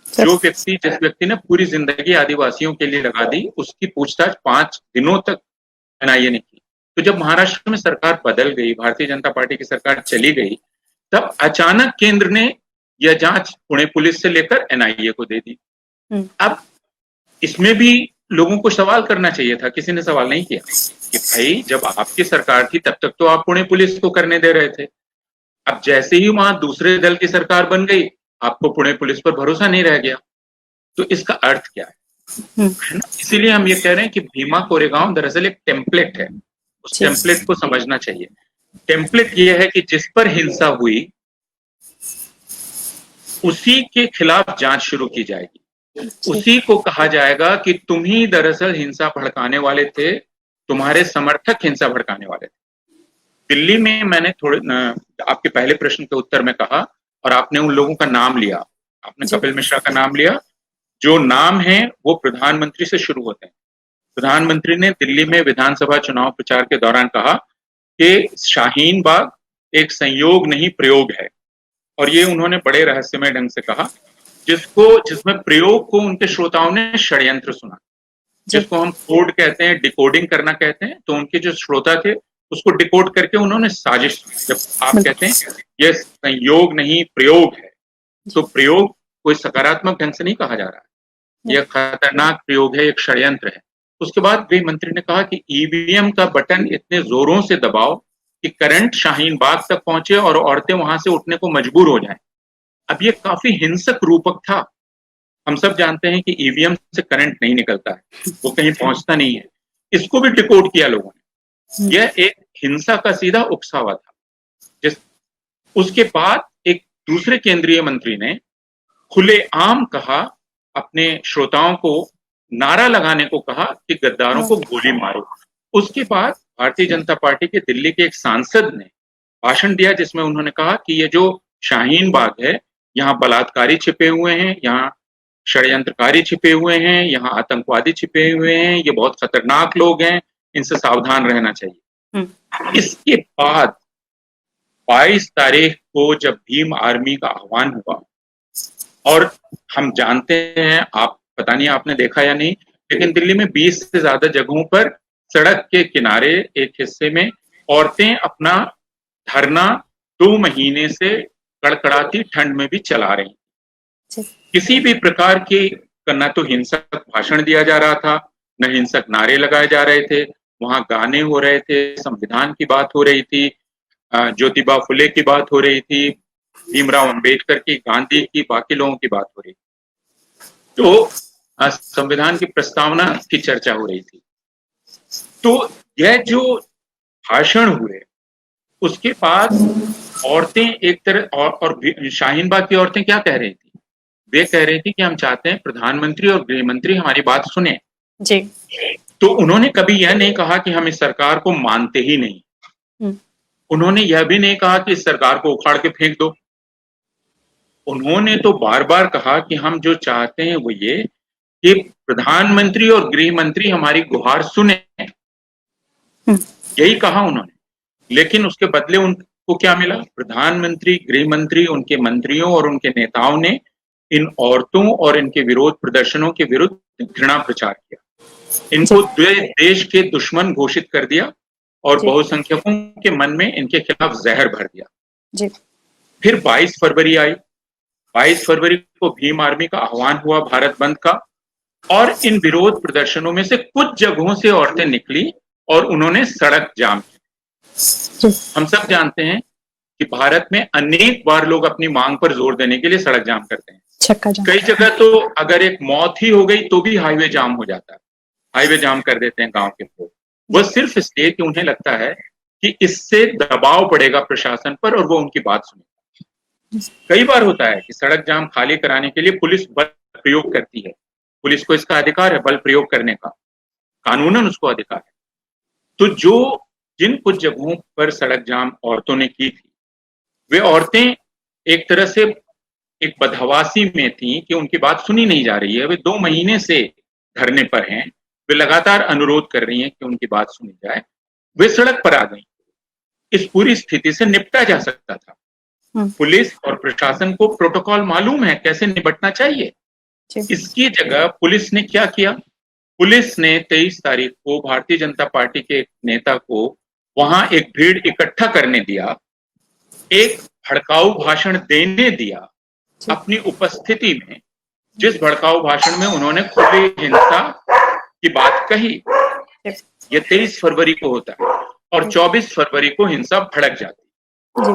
जिस व्यक्ति ने पूरी जिंदगी आदिवासियों के लिए लगा दी, उसकी पूछताछ 5 दिनों तक एनआईए ने की। तो जब महाराष्ट्र में सरकार बदल गई, भारतीय जनता पार्टी की सरकार चली गई, तब अचानक केंद्र ने यह जांच पुणे पुलिस से लेकर एनआईए को दे दी। अब इसमें भी लोगों को सवाल करना चाहिए था, किसी ने सवाल नहीं किया कि भाई जब आपकी सरकार थी तब तक तो आप पुणे पुलिस को करने दे रहे थे, अब जैसे ही वहां दूसरे दल की सरकार बन गई आपको पुणे पुलिस पर भरोसा नहीं रह गया। तो इसका अर्थ क्या है ना? इसीलिए हम ये कह रहे हैं कि भीमा कोरेगांव दरअसल एक टेम्पलेट है, उस टेम्पलेट को समझना चाहिए। टेम्पलेट ये है कि जिस पर हिंसा हुई उसी के खिलाफ जांच शुरू की जाएगी। उसी को कहा जाएगा कि तुम ही दरअसल हिंसा भड़काने वाले थे, तुम्हारे समर्थक हिंसा भड़काने वाले थे। दिल्ली में मैंने थोड़े आपके पहले प्रश्न के उत्तर में कहा, और आपने उन लोगों का नाम लिया, आपने कपिल मिश्रा का नाम लिया। जो नाम है वो प्रधानमंत्री से शुरू होते हैं। प्रधानमंत्री ने दिल्ली में विधानसभा चुनाव प्रचार के दौरान कहा कि शाहीन बाग एक संयोग नहीं प्रयोग है, और ये उन्होंने बड़े रहस्यमय ढंग से कहा, जिसमें प्रयोग को उनके श्रोताओं ने षड्यंत्र सुना, जिसको हम कोड कहते हैं, डिकोडिंग करना कहते हैं। तो उनके जो श्रोता थे उसको डिकोड करके उन्होंने साजिश की। जब आप कहते हैं यह संयोग नहीं प्रयोग है, तो प्रयोग कोई सकारात्मक ढंग से नहीं कहा जा रहा है, यह खतरनाक प्रयोग है, एक षड्यंत्र है। उसके बाद गृह मंत्री ने कहा कि ईवीएम का बटन इतने जोरों से दबाओ कि करंट शाहीन बाग तक पहुंचे और औरतें वहां से उठने को मजबूर हो जाएं। अब ये काफी हिंसक रूपक था। हम सब जानते हैं कि ईवीएम से करंट नहीं निकलता है, वो कहीं पहुंचता नहीं है। इसको भी डिकोड किया लोगों ने। यह एक हिंसा का सीधा उकसावा था। उसके बाद एक दूसरे केंद्रीय मंत्री ने खुलेआम कहा, अपने श्रोताओं को नारा लगाने को कहा कि गद्दारों को गोली मारो। उसके बाद भारतीय जनता पार्टी के दिल्ली के एक सांसद ने भाषण दिया, जिसमें उन्होंने कहा कि ये जो शाहीन बाग है, यहाँ बलात्कारी छिपे हुए हैं, यहाँ षड्यंत्रकारी छिपे हुए हैं, यहाँ आतंकवादी छिपे हुए हैं, ये बहुत खतरनाक लोग हैं, इनसे सावधान रहना चाहिए। इसके बाद 22 तारीख को जब भीम आर्मी का आह्वान हुआ, और हम जानते हैं, आप पता नहीं आपने देखा या नहीं, लेकिन दिल्ली में 20 से ज्यादा जगहों पर सड़क के किनारे एक हिस्से में औरतें अपना धरना 2 महीने से कड़कड़ाती ठंड में भी चला रही। किसी भी प्रकार की न तो हिंसक भाषण दिया जा रहा था, न हिंसक नारे लगाए जा रहे थे, वहां गाने हो रहे थे, संविधान की बात हो रही थी, ज्योतिबा फुले की बात हो रही थी, भीमराव अंबेडकर की, गांधी की, बाकी लोगों की बात हो रही थी। तो संविधान की प्रस्तावना की चर्चा हो रही थी। तो यह जो भाषण हुए, उसके बाद औरतें एक तरह और शाहीन बाग की औरतें क्या कह रही थी? वे कह रही थी कि हम चाहते हैं प्रधानमंत्री और गृह मंत्री हमारी बात सुने जी। तो उन्होंने कभी यह नहीं कहा कि हम इस सरकार को मानते ही नहीं। उन्होंने यह भी नहीं कहा कि इस सरकार को उखाड़ के फेंक दो। उन्होंने तो बार बार कहा कि हम जो चाहते हैं वो ये कि प्रधानमंत्री और गृह मंत्री हमारी गुहार सुने, यही कहा उन्होंने। लेकिन उसके बदले उनको क्या मिला? प्रधानमंत्री, गृह मंत्री, उनके मंत्रियों और उनके नेताओं ने इन औरतों और इनके विरोध प्रदर्शनों के विरुद्ध घृणा प्रचार किया, इनको देश के दुश्मन घोषित कर दिया और बहुसंख्यकों के मन में इनके खिलाफ जहर भर दिया। फिर 22 फरवरी आई। 22 फरवरी को भीम आर्मी का आह्वान हुआ, भारत बंद का, और इन विरोध प्रदर्शनों में से कुछ जगहों से औरतें निकली और उन्होंने सड़क जाम की। हम सब जानते हैं कि भारत में अनेक बार लोग अपनी मांग पर जोर देने के लिए सड़क जाम करते हैं। कई जगह तो अगर एक मौत ही हो गई तो भी हाईवे जाम हो जाता है, हाईवे जाम कर देते हैं गांव के लोग। वो सिर्फ इसलिए कि उन्हें लगता है कि इससे दबाव पड़ेगा प्रशासन पर और वो उनकी बात सुनेगा। कई बार होता है कि सड़क जाम खाली कराने के लिए पुलिस बल प्रयोग करती है। पुलिस को इसका अधिकार है बल प्रयोग करने का, कानूनन उसको अधिकार है। तो जिन कुछ जगहों पर सड़क जाम औरतों ने की थी, वे औरतें एक तरह से एक बदहवासी में थी कि उनकी बात सुनी नहीं जा रही है। वे 2 महीने से धरने पर हैं, वे लगातार अनुरोध कर रही हैं कि उनकी बात सुनी जाए। वे सड़क पर आ गई। इस पूरी स्थिति से निपटा जा सकता था। पुलिस और प्रशासन को प्रोटोकॉल मालूम है कैसे निपटना चाहिए। इसकी जगह पुलिस ने क्या किया? पुलिस ने 23 तारीख को भारतीय जनता पार्टी के नेता को वहां एक भीड़ इकट्ठा करने दिया, एक भड़काऊ भाषण देने दिया अपनी उपस्थिति में, जिस भड़काऊ भाषण में उन्होंने खुली हिंसा की बात कही। ये 23 फरवरी को होता है और 24 फरवरी को हिंसा भड़क जाती।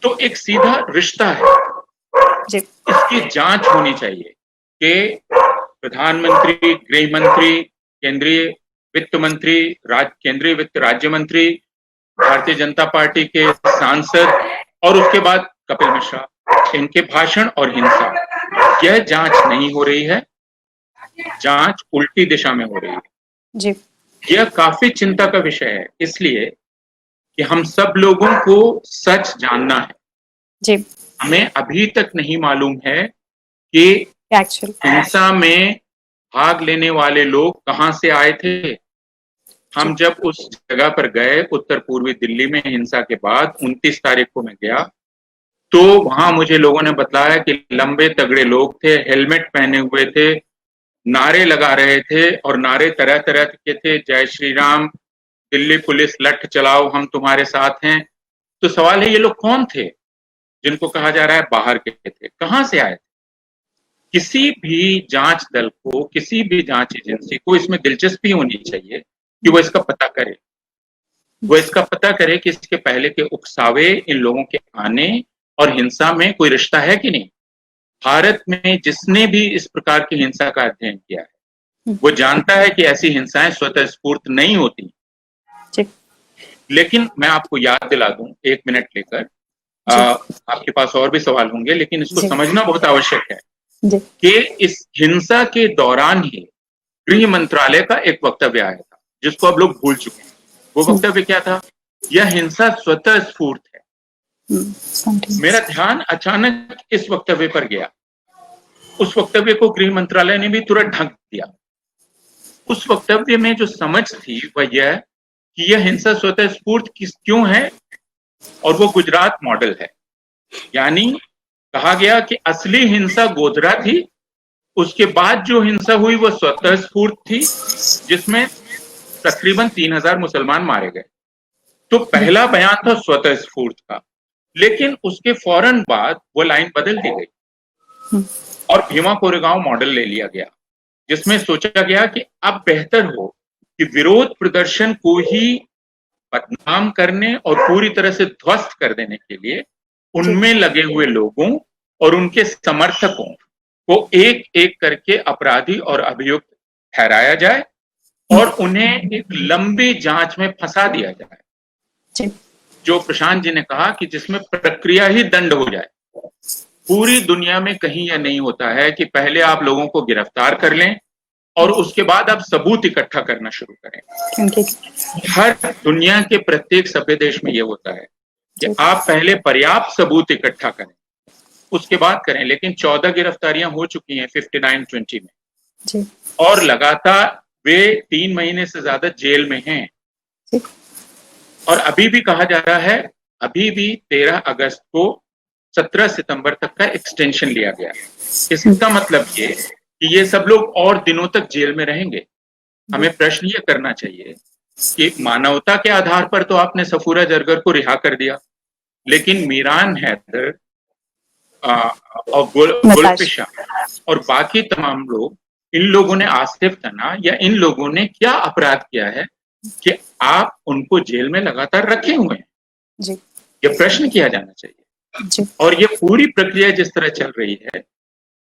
तो एक सीधा रिश्ता है। इसकी जांच होनी चाहिए कि प्रधानमंत्री, गृह मंत्री, केंद्रीय वित्त मंत्री, केंद्रीय वित्त राज्य मंत्री भारतीय जनता पार्टी के सांसद और उसके बाद कपिल मिश्रा, इनके भाषण और हिंसा, यह जांच नहीं हो रही है, जांच उल्टी दिशा में हो रही है जी। यह काफी चिंता का विषय है, इसलिए कि हम सब लोगों को सच जानना है जी। हमें अभी तक नहीं मालूम है कि एक्चुअल हिंसा में भाग लेने वाले लोग कहां से आए थे। हम जब उस जगह पर गए, उत्तर पूर्वी दिल्ली में हिंसा के बाद 29 तारीख को मैं गया, तो वहां मुझे लोगों ने बताया कि लंबे तगड़े लोग थे, हेलमेट पहने हुए थे, नारे लगा रहे थे और नारे तरह तरह के थे, जय श्री राम, दिल्ली पुलिस लठ चलाओ, हम तुम्हारे साथ हैं। तो सवाल है, ये लोग कौन थे जिनको कहा जा रहा है बाहर के थे, कहां से आए थे? किसी भी जांच दल को, किसी भी जांच एजेंसी को इसमें दिलचस्पी होनी चाहिए कि वो इसका पता करे, वो इसका पता करे कि इसके पहले के उकसावे इन लोगों के आने और हिंसा में कोई रिश्ता है कि नहीं। भारत में जिसने भी इस प्रकार की हिंसा का अध्ययन किया है वो जानता है कि ऐसी हिंसाएं स्वतः स्फूर्त नहीं होती। लेकिन मैं आपको याद दिला दूं, 1 मिनट लेकर, आपके पास और भी सवाल होंगे, लेकिन इसको समझना बहुत आवश्यक है कि इस हिंसा के दौरान ही गृह मंत्रालय का एक वक्तव्य आया था जिसको अब लोग भूल चुके हैं। वो वक्तव्य क्या था? यह हिंसा स्वतः स्फूर्त है। मेरा ध्यान अचानक इस वक्तव्य पर गया। उस वक्तव्य को गृह मंत्रालय ने भी तुरंत ढक दिया। उस वक्तव्य में जो समझ थी वह यह कि यह हिंसा स्वतः स्फूर्त क्यों है, और वो गुजरात मॉडल है। यानी कहा गया कि असली हिंसा गोधरा थी, उसके बाद जो हिंसा हुई वो स्वतः स्फूर्त थी, जिसमें तकरीबन 3000 मुसलमान मारे गए। तो पहला बयान था स्वतः स्फूर्त का, लेकिन उसके फौरन बाद वो लाइन बदल दी गई और भीमा कोरेगांव मॉडल ले लिया गया, जिसमें सोचा गया कि अब बेहतर हो कि विरोध प्रदर्शन को ही बदनाम करने और पूरी तरह से ध्वस्त कर देने के लिए उनमें लगे हुए लोगों और उनके समर्थकों को एक एक करके अपराधी और अभियुक्त ठहराया जाए और उन्हें एक लंबी जांच में फंसा दिया जाए, जो प्रशांत जी ने कहा कि जिसमें प्रक्रिया ही दंड हो जाए। पूरी दुनिया में कहीं यह नहीं होता है कि पहले आप लोगों को गिरफ्तार कर लें और उसके बाद आप सबूत इकट्ठा करना शुरू करें। हर दुनिया के प्रत्येक सभ्य देश में यह होता है कि आप पहले पर्याप्त सबूत इकट्ठा करें, उसके बाद करें। लेकिन 14 गिरफ्तारियां हो चुकी हैं 59-20 में और लगातार वे 3 महीने से ज्यादा जेल में हैं। और अभी भी कहा जा रहा है, अभी भी 13 अगस्त को 17 सितंबर तक का एक्सटेंशन लिया गया। इसका मतलब ये कि ये सब लोग और दिनों तक जेल में रहेंगे। हमें प्रश्न ये करना चाहिए कि मानवता के आधार पर तो आपने सफूरा जरगर को रिहा कर दिया, लेकिन मीरान हैदर और गुलफिशा और बाकी तमाम लोग, इन लोगों ने, आसिफ तना, या इन लोगों ने क्या अपराध किया है कि आप उनको जेल में लगातार रखे हुए हैं? ये प्रश्न किया जाना चाहिए। और ये पूरी प्रक्रिया जिस तरह चल रही है,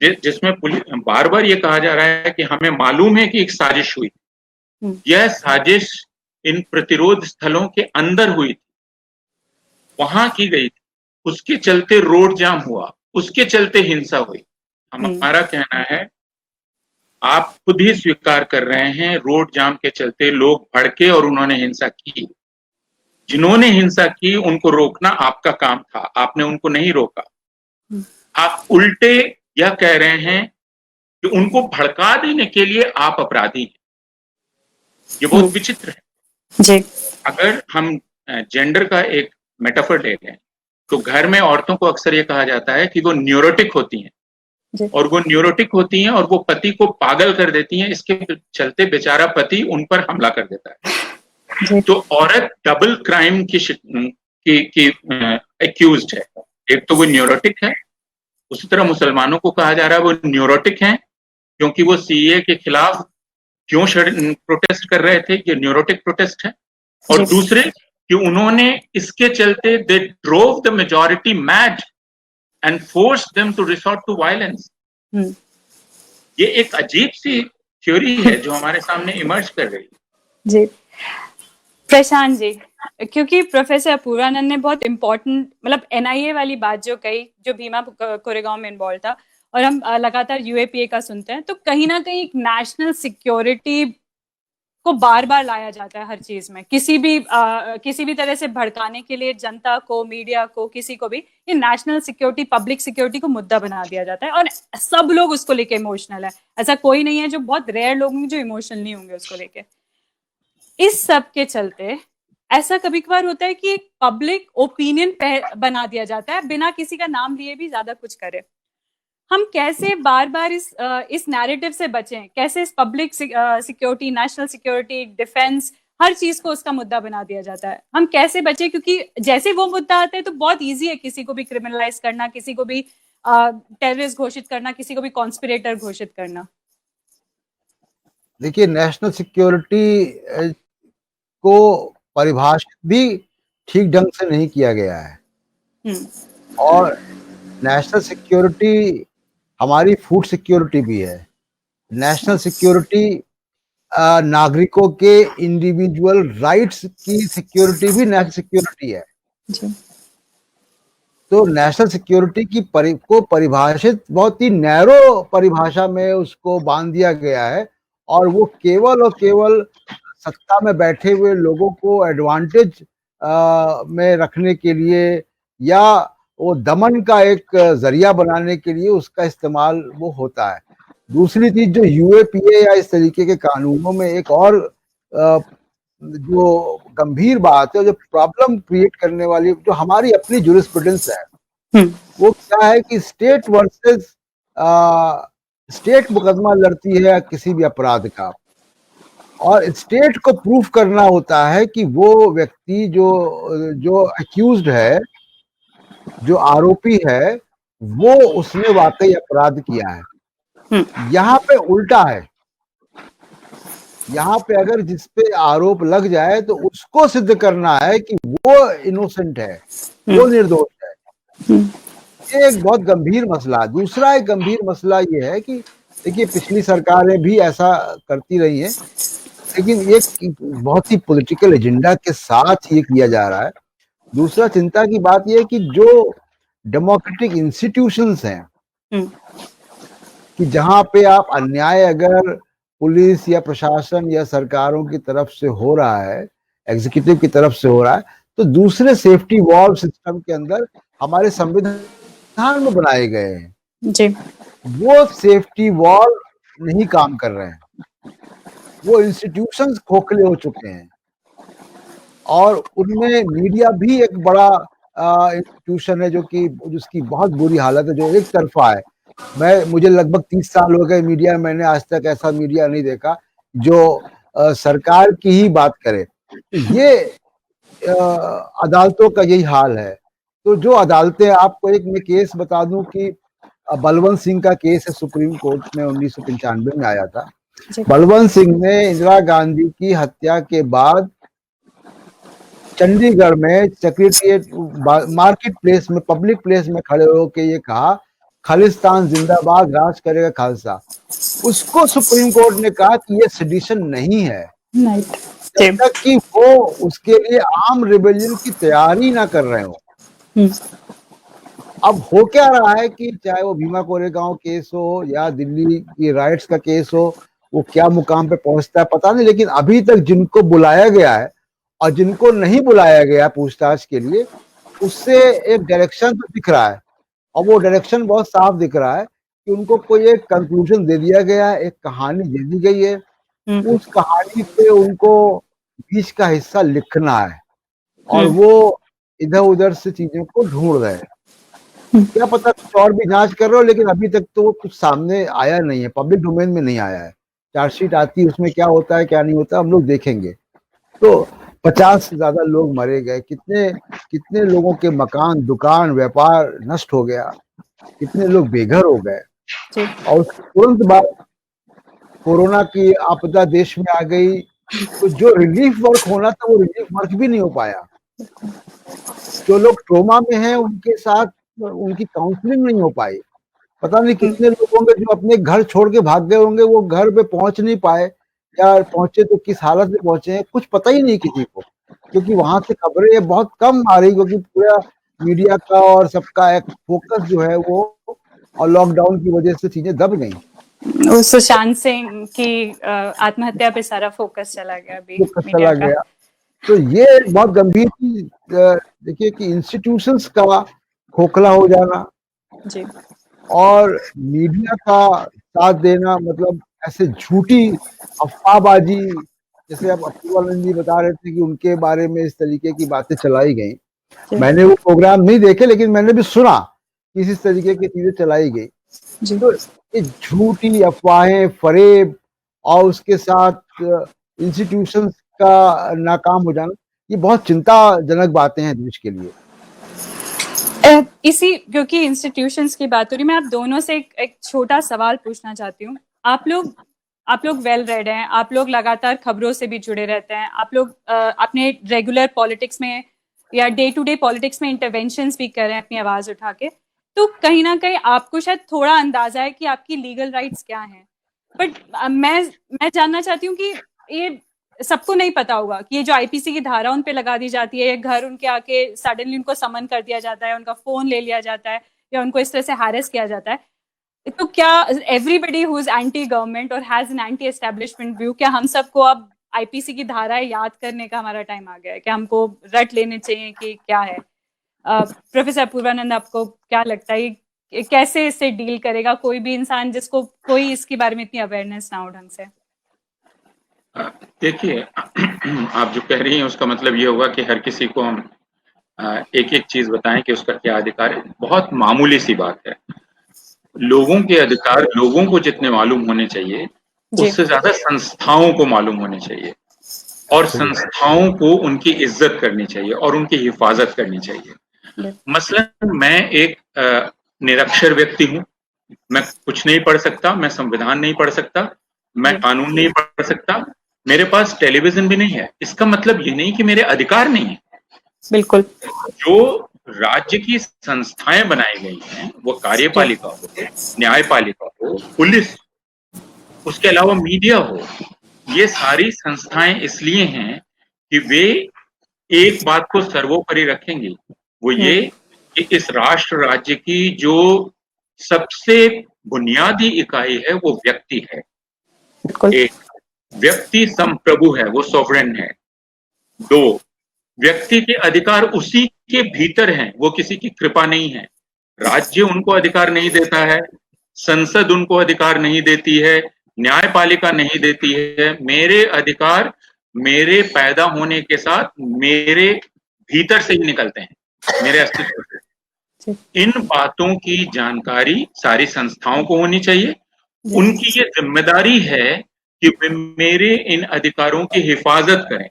जिसमें पुलिस बार बार ये कहा जा रहा है कि हमें मालूम है कि एक साजिश हुई, यह साजिश इन प्रतिरोध स्थलों के अंदर हुई थी, वहां की गई थी, उसके चलते रोड जाम हुआ, उसके चलते हिंसा हुई। हमारा कहना है, आप खुद ही स्वीकार कर रहे हैं, रोड जाम के चलते लोग भड़के और उन्होंने हिंसा की। जिन्होंने हिंसा की उनको रोकना आपका काम था, आपने उनको नहीं रोका। आप उल्टे यह कह रहे हैं कि उनको भड़का देने के लिए आप अपराधी हैं। ये बहुत विचित्र है। अगर हम जेंडर का एक मेटाफर ले लें तो घर में औरतों को अक्सर ये कहा जाता है कि वो न्यूरोटिक होती हैं, और वो न्यूरोटिक होती हैं और वो पति को पागल कर देती हैं, इसके चलते बेचारा पति उन पर हमला कर देता है। तो औरत डबल क्राइम की एक्यूज्ड है। एक तो वो न्यूरोटिक है, उसी तरह मुसलमानों को कहा जा रहा है वो न्यूरोटिक हैं क्योंकि वो सीए के खिलाफ क्यों प्रोटेस्ट कर रहे थे, ये न्यूरोटिक प्रोटेस्ट है। और दूसरे कि उन्होंने इसके चलते they drove the majority mad and force them to resort to violence. ये एक अजीब सी थ्योरी है जो हमारे सामने इमर्ज कर रही है। जी प्रशांत जी, क्योंकि प्रोफेसर अपूर्वानंद ने बहुत इम्पोर्टेंट मतलब एनआईए वाली बात जो कही, जो भीमा कोरेगांव में इन्वॉल्व था, और हम लगातार यूएपीए का सुनते हैं, तो कहीं ना कहीं एक नेशनल सिक्योरिटी को बार बार लाया जाता है हर चीज में, किसी भी तरह से भड़काने के लिए जनता को, मीडिया को, किसी को भी ये नेशनल सिक्योरिटी, पब्लिक सिक्योरिटी को मुद्दा बना दिया जाता है, और सब लोग उसको लेके इमोशनल है। ऐसा कोई नहीं है, जो बहुत रेयर लोग हैं जो इमोशनल नहीं होंगे उसको लेके। इस सब के चलते ऐसा कभी कभार होता है कि एक पब्लिक ओपिनियन बना दिया जाता है, बिना किसी का नाम लिए भी ज्यादा कुछ करे। हम कैसे बार बार इस नैरेटिव से बचें, कैसे इस public security, national security, defence, हर चीज को उसका मुद्दा बना दिया जाता है, हम कैसे बचें? क्योंकि जैसे वो मुद्दा आता है तो बहुत इजी है किसी को भी क्रिमिनलाइज करना, किसी को भी टेररिस्ट घोषित करना, किसी को भी कॉन्स्पिरेटर घोषित करना। देखिए, नेशनल सिक्योरिटी को परिभाषित भी ठीक ढंग से नहीं किया गया है, और नेशनल सिक्योरिटी हमारी फूड सिक्योरिटी भी है। नेशनल सिक्योरिटी नागरिकों के इंडिविजुअल राइट्स की सिक्योरिटी भी नेशनल सिक्योरिटी है। तो नेशनल सिक्योरिटी की को परिभाषित बहुत ही नैरो परिभाषा में उसको बांध दिया गया है, और वो केवल और केवल सत्ता में बैठे हुए लोगों को एडवांटेज में रखने के लिए, या वो दमन का एक जरिया बनाने के लिए उसका इस्तेमाल वो होता है। दूसरी चीज, जो यूएपीए या इस तरीके के कानूनों में एक और जो गंभीर बात है, जो प्रॉब्लम क्रिएट करने वाली, जो हमारी अपनी जुरिस्प्रूडेंस है, वो क्या है कि स्टेट वर्सेस स्टेट मुकदमा लड़ती है किसी भी अपराध का, और स्टेट को प्रूफ करना होता है कि वो व्यक्ति जो अक्यूज्ड है, जो आरोपी है, वो उसने वाकई अपराध किया है। यहाँ पे उल्टा है, यहाँ पे अगर जिस पे आरोप लग जाए तो उसको सिद्ध करना है कि वो इनोसेंट है, वो निर्दोष है। ये एक बहुत गंभीर मसला है। दूसरा एक गंभीर मसला ये है कि देखिए, पिछली सरकारें भी ऐसा करती रही हैं, लेकिन एक बहुत ही पॉलिटिकल एजेंडा के साथ ये किया जा रहा है। दूसरा चिंता की बात यह है कि जो डेमोक्रेटिक इंस्टीट्यूशंस हैं, कि जहां पे आप अन्याय अगर पुलिस या प्रशासन या सरकारों की तरफ से हो रहा है, एग्जीक्यूटिव की तरफ से हो रहा है, तो दूसरे सेफ्टी वॉल्व सिस्टम के अंदर हमारे संविधान में बनाए गए हैं जी, वो सेफ्टी वॉल नहीं काम कर रहे हैं। वो इंस्टीट्यूशंस खोखले हो चुके हैं, और उनमें मीडिया भी एक बड़ा इंस्टीट्यूशन है जिसकी बहुत बुरी हालत है, जो एक तरफा है। मुझे लगभग 30 साल हो गए मीडिया, मैंने आज तक ऐसा मीडिया नहीं देखा जो सरकार की ही बात करे। ये अदालतों का यही हाल है। तो जो अदालतें, आपको एक मैं केस बता दूं कि बलवंत सिंह का केस है, सुप्रीम कोर्ट में 1995 में आया था। बलवंत सिंह ने इंदिरा गांधी की हत्या के बाद चंडीगढ़ में सेक्रेटरिएट मार्केट प्लेस में, पब्लिक प्लेस में खड़े होकर ये कहा, खालिस्तान जिंदाबाद, राज करेगा खालसा। उसको सुप्रीम कोर्ट ने कहा कि ये सेडिशन नहीं है, जब तक कि वो उसके लिए आर्म रिबेलियन की तैयारी ना कर रहे हो। अब हो क्या रहा है कि चाहे वो भीमा कोरेगांव केस हो या दिल्ली की राइट्स का केस हो, वो क्या मुकाम पे पहुंचता है पता नहीं, लेकिन अभी तक जिनको बुलाया गया है और जिनको नहीं बुलाया गया पूछताछ के लिए, उससे एक डायरेक्शन तो दिख रहा है, और वो डायरेक्शन बहुत साफ दिख रहा है कि उनको कोई एक कंक्लूजन दे दिया गया है, एक कहानी दे दी गई है, उस कहानी पे उनको बीच का हिस्सा लिखना है, और वो इधर उधर से चीजों को ढूंढ रहे हैं। क्या पता कुछ और भी जांच कर रहे हो, लेकिन अभी तक तो कुछ सामने आया नहीं है, पब्लिक डोमेन में नहीं आया है। चार्जशीट आती है, उसमें क्या होता है क्या नहीं होता हम लोग देखेंगे। तो 50 से ज्यादा लोग मारे गए, कितने लोगों के मकान, दुकान, व्यापार नष्ट हो गया, कितने लोग बेघर हो गए, और उसके तुरंत बाद कोरोना की आपदा देश में आ गई, तो जो रिलीफ वर्क होना था वो रिलीफ वर्क भी नहीं हो पाया। जो लोग ट्रोमा में हैं उनके साथ उनकी काउंसलिंग नहीं हो पाई। पता नहीं कितने लोग होंगे जो अपने घर छोड़ के भाग गए होंगे, वो घर पे पहुंच नहीं पाए, या पहुंचे तो किस हालत में पहुंचे हैं कुछ पता ही नहीं किसी को। क्योंकि वहां से खबरें बहुत कम आ रही, क्योंकि पूरा मीडिया का और सबका एक फोकस जो है वो, और लॉकडाउन की वजह से चीजें दब गई, वो सुशांत सिंह की आत्महत्या पे सारा फोकस चला गया अभी फोकस मीडिया चला का। गया। तो ये बहुत गंभीर चीज देखिए कि इंस्टीट्यूशंस का खोखला हो जाना जी और मीडिया का साथ देना, मतलब ऐसे झूठी अफवाहबाजी, जैसे अब अपूर्वानंद जी बता रहे थे कि उनके बारे में इस तरीके की बातें चलाई गई। जी मैंने वो प्रोग्राम नहीं देखे, लेकिन मैंने भी सुना कि इस तरीके की चीजें चलाई गई। जी तो ये झूठी अफवाहें, फरेब और उसके साथ इंस्टीट्यूशंस का नाकाम हो जाना, ये बहुत चिंताजनक बातें हैं देश के लिए। इसी क्योंकि इंस्टीट्यूशंस की बात हो रही, मैं आप दोनों से एक छोटा सवाल पूछना चाहती हूँ। आप लोग वेल रेड हैं, आप लोग लगातार खबरों से भी जुड़े रहते हैं, आप लोग अपने रेगुलर पॉलिटिक्स में या डे टू डे पॉलिटिक्स में इंटरवेंशंस भी कर रहे हैं अपनी आवाज उठा के, तो कहीं ना कहीं आपको शायद थोड़ा अंदाजा है कि आपकी लीगल राइट्स क्या हैं। बट मैं जानना चाहती हूँ कि ये सबको नहीं पता होगा कि ये जो आईपीसी की धारा उन पे लगा दी जाती है, या घर उनके आके सडनली उनको समन कर दिया जाता है, उनका फोन ले लिया जाता है, या उनको इस तरह से हैरेस किया जाता है, तो क्या everybody who is anti government और has an anti establishment view, क्या हम सबको अब आईपीसी की धाराएं याद करने का हमारा टाइम आ गया है? क्या हमको रट लेने चाहिए कि क्या है? प्रोफेसर पूर्वानंद, आपको क्या लगता है कैसे इससे डील करेगा कोई भी इंसान जिसको कोई इसके बारे में इतनी अवेयरनेस ना हो ढंग से? देखिए, आप जो कह रही हैं उसका मतलब ये होगा कि हर किसी को हम एक एक चीज बताएं कि उसका क्या अधिकार है। बहुत मामूली सी बात है। लोगों के अधिकार लोगों को जितने मालूम होने चाहिए, उससे ज्यादा संस्थाओं को मालूम होने चाहिए, और संस्थाओं को उनकी इज्जत करनी चाहिए और उनकी हिफाजत करनी चाहिए। मसलन मैं एक निरक्षर व्यक्ति हूं, मैं कुछ नहीं पढ़ सकता, मैं संविधान नहीं पढ़ सकता, मैं कानून नहीं पढ़ सकता, मेरे पास टेलीविजन भी नहीं है। इसका मतलब ये नहीं कि मेरे अधिकार नहीं है। बिल्कुल। जो राज्य की संस्थाएं बनाई गई हैं, वो कार्यपालिका हो, न्यायपालिका हो, पुलिस, उसके अलावा मीडिया हो, ये सारी संस्थाएं इसलिए हैं कि वे एक बात को सर्वोपरि रखेंगी, वो ये कि इस राष्ट्र राज्य की जो सबसे बुनियादी इकाई है वो व्यक्ति है। एक, व्यक्ति संप्रभु है, वो सॉवरेन है। दो, व्यक्ति के अधिकार उसी के भीतर हैं, वो किसी की कृपा नहीं है। राज्य उनको अधिकार नहीं देता है, संसद उनको अधिकार नहीं देती है, न्यायपालिका नहीं देती है। मेरे अधिकार मेरे पैदा होने के साथ मेरे भीतर से ही निकलते हैं, मेरे अस्तित्व से। इन बातों की जानकारी सारी संस्थाओं को होनी चाहिए। उनकी ये जिम्मेदारी है कि वे मेरे इन अधिकारों की हिफाजत करें।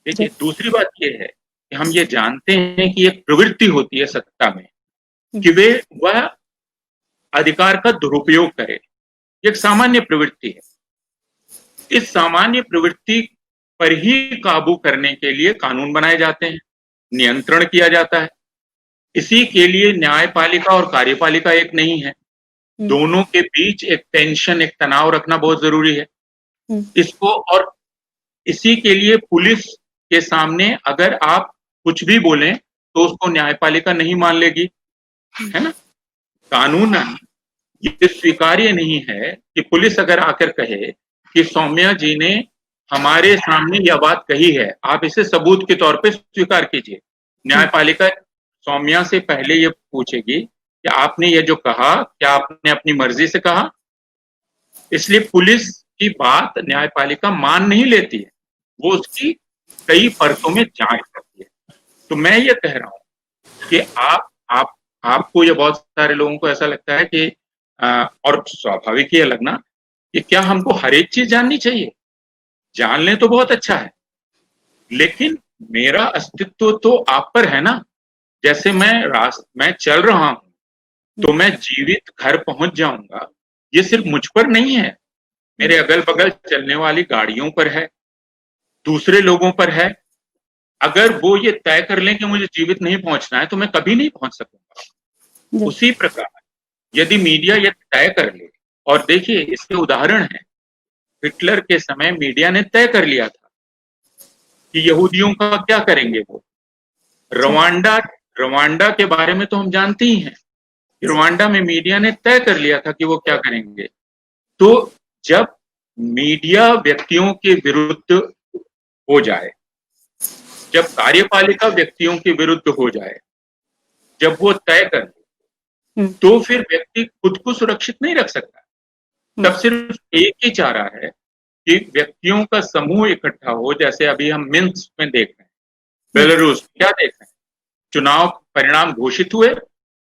देखिए, दूसरी बात यह है कि हम ये जानते हैं कि एक प्रवृत्ति होती है सत्ता में कि वह अधिकार का दुरुपयोग करे। एक सामान्य प्रवृत्ति है। इस सामान्य प्रवृत्ति पर ही काबू करने के लिए कानून बनाए जाते हैं, नियंत्रण किया जाता है। इसी के लिए न्यायपालिका और कार्यपालिका एक नहीं है। दोनों के बीच एक टेंशन, एक तनाव रखना बहुत जरूरी है इसको। और इसी के लिए पुलिस के सामने अगर आप कुछ भी बोलें तो उसको न्यायपालिका नहीं मान लेगी, है ना। कानूनन ये स्वीकार्य नहीं है कि पुलिस अगर आकर कहे कि सौम्या जी ने हमारे सामने यह बात कही है, आप इसे सबूत के तौर पे स्वीकार कीजिए। न्यायपालिका सौम्या से पहले ये पूछेगी कि आपने ये जो कहा, क्या आपने अपनी मर्जी से कहा? इसलिए पुलिस की बात न्यायपालिका मान नहीं लेती है, वो उसकी कई परतों में जांच करती है। तो मैं ये कह रहा हूं कि आपको, ये बहुत सारे लोगों को ऐसा लगता है कि और स्वाभाविक ही है लगना कि क्या हमको हर एक चीज जाननी चाहिए? जान लें तो बहुत अच्छा है, लेकिन मेरा अस्तित्व तो आप पर है ना। जैसे मैं चल रहा हूं तो मैं जीवित घर पहुंच जाऊंगा, ये सिर्फ मुझ पर नहीं है, मेरे अगल बगल चलने वाली गाड़ियों पर है, दूसरे लोगों पर है। अगर वो ये तय कर लें कि मुझे जीवित नहीं पहुंचना है तो मैं कभी नहीं पहुंच सकूंगा। उसी प्रकार यदि मीडिया ये तय कर ले, और देखिए इसके उदाहरण हैं, हिटलर के समय मीडिया ने तय कर लिया था कि यहूदियों का क्या करेंगे वो। रवांडा रवांडा के बारे में तो हम जानते ही हैं, रवांडा में मीडिया ने तय कर लिया था कि वो क्या करेंगे। तो जब मीडिया व्यक्तियों के विरुद्ध हो जाए, जब कार्यपालिका व्यक्तियों के विरुद्ध हो जाए, जब वो तय कर ले, तो फिर व्यक्ति खुद को सुरक्षित नहीं रख सकता। तब सिर्फ एक ही चारा है कि व्यक्तियों का समूह इकट्ठा हो, जैसे अभी हम मिन्स्क में देख रहे हैं, बेलारूस क्या देख रहे हैं, चुनाव परिणाम घोषित हुए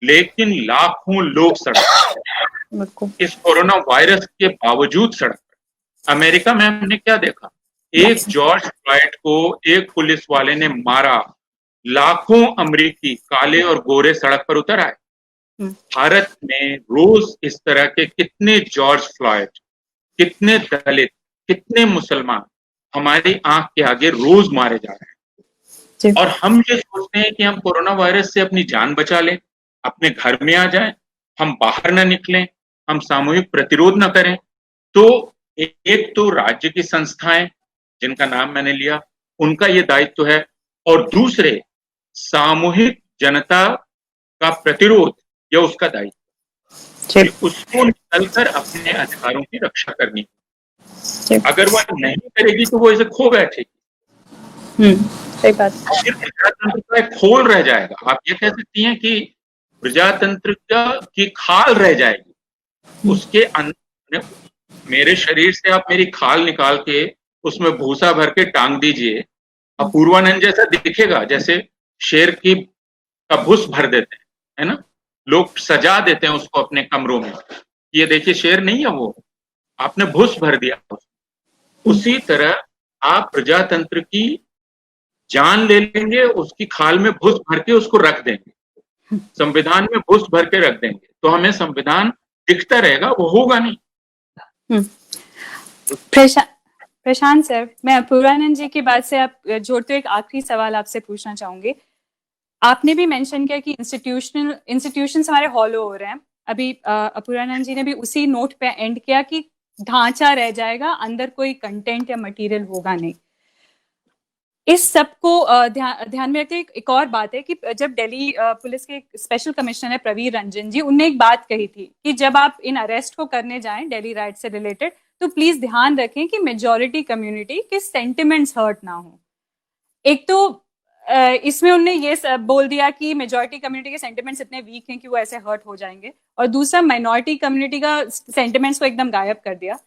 लेकिन लाखों लोग सड़क पर, इस कोरोना वायरस के बावजूद सड़क पर। अमेरिका में हमने क्या देखा, एक जॉर्ज फ्लॉयड को एक पुलिस वाले ने मारा, लाखों अमेरिकी काले और गोरे सड़क पर उतर आए। भारत में रोज इस तरह के कितने जॉर्ज फ्लॉयड, कितने दलित, कितने मुसलमान हमारी आंख के आगे रोज मारे जा रहे हैं। और हम ये सोचते हैं कि हम कोरोना वायरस से अपनी जान बचा लें, अपने घर में आ जाएं, हम बाहर ना निकलें, हम सामूहिक प्रतिरोध ना करें। तो एक तो राज्य की संस्थाएं जिनका नाम मैंने लिया, उनका ये दायित्व है, और दूसरे सामूहिक जनता का प्रतिरोध या उसका दायित्व, उसको निकलकर अपने अधिकारों की रक्षा करनी। अगर वह नहीं करेगी तो वो इसे खो बैठेगी। सही बात। फिर प्रजातंत्र का एक खोल रह जाएगा। आप ये कह सकती हैं कि प्रजातंत्र की खाल रह जाएगी। उसके अंदर मेरे शरीर से आप मेरी खाल निकाल के उसमें भूसा भर के टांग दीजिए, अपूर्वानंद जैसा दिखेगा, जैसे शेर की का भूस भर देते हैं, है ना, लोग सजा देते हैं उसको अपने कमरों में, ये देखिए शेर नहीं है वो, आपने भूस भर दिया। उसी तरह आप प्रजातंत्र की जान ले लेंगे, उसकी खाल में भूस भर के उसको रख देंगे, संविधान में भूस भर के रख देंगे, तो हमें संविधान दिखता रहेगा, वो होगा नहीं। प्रशांत सर, मैं अपूर्वानंद जी की बात से आप जोड़ते हुए एक आखिरी सवाल आपसे पूछना चाहूंगी। आपने भी मेंशन किया कि इंस्टीट्यूशंस हमारे हॉलो हो रहे हैं। अभी अपूर्वानंद जी ने भी उसी नोट पे एंड किया कि ढांचा रह जाएगा, अंदर कोई कंटेंट या मटेरियल होगा नहीं। इस सबको ध्यान में रखते एक और बात है कि जब दिल्ली पुलिस के स्पेशल कमिश्नर है प्रवीर रंजन जी, उनने एक बात कही थी कि जब आप इन अरेस्ट को करने जाएं दिल्ली राइट से रिलेटेड, तो प्लीज ध्यान रखें कि मेजॉरिटी कम्युनिटी के सेंटिमेंट्स हर्ट ना हो। एक तो इसमें उन्होंने ये बोल दिया कि मेजॉरिटी कम्युनिटी के सेंटिमेंट्स इतने वीक हैं कि वो ऐसे हर्ट हो जाएंगे, और दूसरा माइनॉरिटी कम्युनिटी का सेंटिमेंट्स को एकदम गायब कर दिया।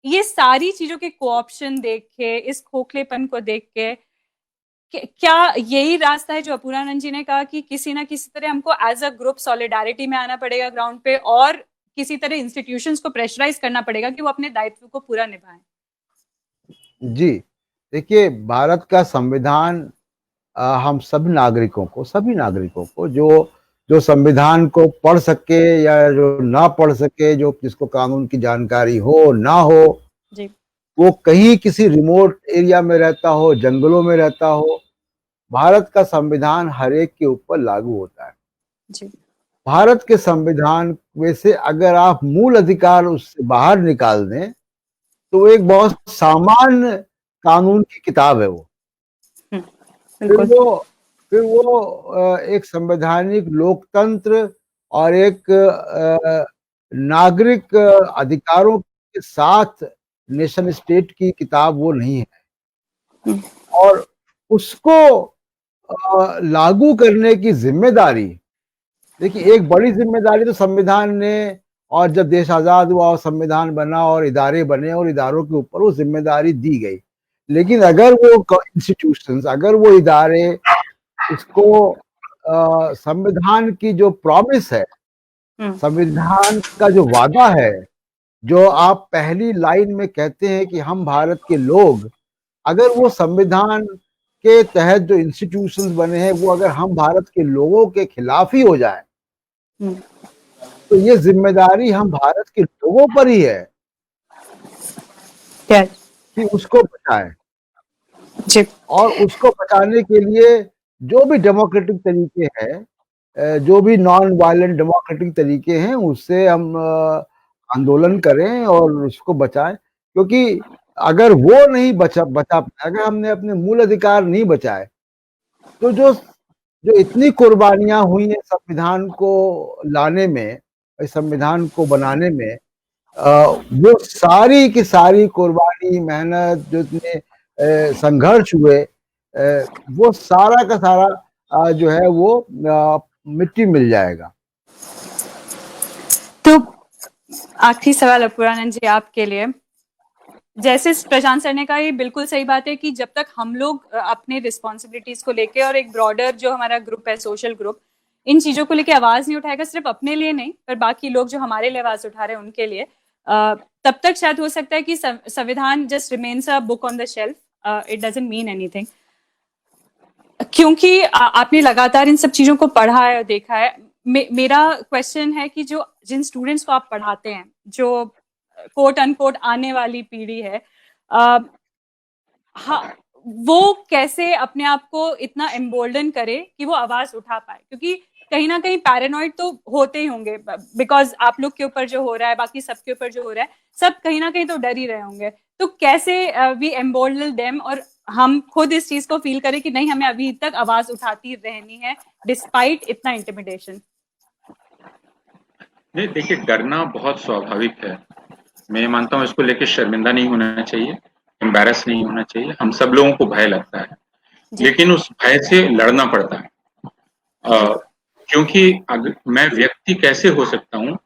ये सारी चीजों के कोऑप्शन देख के, इस खोखलेपन को देख के, क्या यही रास्ता है जो अपूर्वानंद जी ने कहा कि किसी ना किसी तरह हमको एज अ ग्रुप सॉलिडारिटी में आना पड़ेगा ग्राउंड पे, और किसी तरह इंस्टीट्यूशंस को प्रेशराइज करना पड़ेगा कि वो अपने दायित्व को पूरा निभाएं? जी देखिए, भारत का संविधान हम सभी नागरिकों को जो संविधान को पढ़ सके या जो ना पढ़ सके, जो जिसको कानून की जानकारी हो ना हो जी, वो कहीं किसी रिमोट एरिया में रहता हो, जंगलों में रहता हो, भारत का संविधान हर एक के ऊपर लागू होता है। जी। भारत के संविधान में से अगर आप मूल अधिकार उससे बाहर निकाल दें तो एक बहुत सामान्य कानून की किताब है वो। फिर वो एक संवैधानिक लोकतंत्र और एक नागरिक अधिकारों के साथ नेशन स्टेट की किताब वो नहीं है। और उसको लागू करने की जिम्मेदारी, देखिए एक बड़ी जिम्मेदारी तो संविधान ने, और जब देश आजाद हुआ और संविधान बना और इदारे बने और इदारों के ऊपर वो जिम्मेदारी दी गई, लेकिन अगर वो इंस्टीट्यूशंस, अगर वो इदारे इसको संविधान की जो प्रॉमिस है, संविधान का जो वादा है, जो आप पहली लाइन में कहते हैं कि हम भारत के लोग, अगर वो संविधान के तहत जो इंस्टीट्यूशंस बने हैं वो अगर हम भारत के लोगों के खिलाफ ही हो जाए तो ये जिम्मेदारी हम भारत के लोगों पर ही है कि उसको बचाएं। जी। और उसको बचाने के लिए जो भी डेमोक्रेटिक तरीके हैं, जो भी नॉन वायलेंट डेमोक्रेटिक तरीके हैं, उससे हम आंदोलन करें और उसको बचाएं। क्योंकि अगर वो नहीं बचा पाए, अगर हमने अपने मूल अधिकार नहीं बचाए, तो जो जो इतनी कुर्बानियां हुई हैं संविधान को लाने में, इस संविधान को बनाने में, वो सारी की सारी कुर्बानी, मेहनत, जो इतने संघर्ष हुए, वो सारा का सारा जो है वो मिट्टी मिल जाएगा। तो आखिरी सवाल अपूर्वानंद जी आपके लिए, जैसे प्रशांत सर ने कहा, ये बिल्कुल सही बात है कि जब तक हम लोग अपने रिस्पॉन्सिबिलिटीज को लेके और एक ब्रॉडर जो हमारा ग्रुप है, सोशल ग्रुप, इन चीजों को लेके आवाज नहीं उठाएगा, सिर्फ अपने लिए नहीं पर बाकी लोग जो हमारे लिए आवाज उठा रहे हैं उनके लिए, तब तक शायद हो सकता है कि संविधान just remains a book on the shelf, it doesn't mean anything. क्योंकि आपने लगातार इन सब चीजों को पढ़ा है और देखा है, मेरा क्वेश्चन है कि जो जिन स्टूडेंट्स को आप पढ़ाते हैं, जो कोट अनकोट आने वाली पीढ़ी है, हाँ, वो कैसे अपने आप को इतना एम्बोल्डन करे कि वो आवाज उठा पाए, क्योंकि कहीं ना कहीं पैरानॉइड तो होते ही होंगे, बिकॉज आप लोग के ऊपर जो हो रहा है, बाकी सबके ऊपर जो हो रहा है, सब कहीं ना कहीं तो डर ही रहे होंगे। तो कैसे वी एम्बोल्डन देम और हम खुद इस चीज को फील करें कि नहीं, हमें अभी तक आवाज उठाती रहनी है डिस्पाइट इतना इंटिमिडेशन। नहीं, देखिए, डरना बहुत स्वाभाविक है। मैं मानता हूँ इसको लेके शर्मिंदा नहीं होना चाहिए, एम्बैरस नहीं होना चाहिए। हम सब लोगों को भय लगता है, लेकिन उस भय से लड़ना पड़ता है। क्योंकि मैं व्यक्ति कैसे हो सकता हूँ,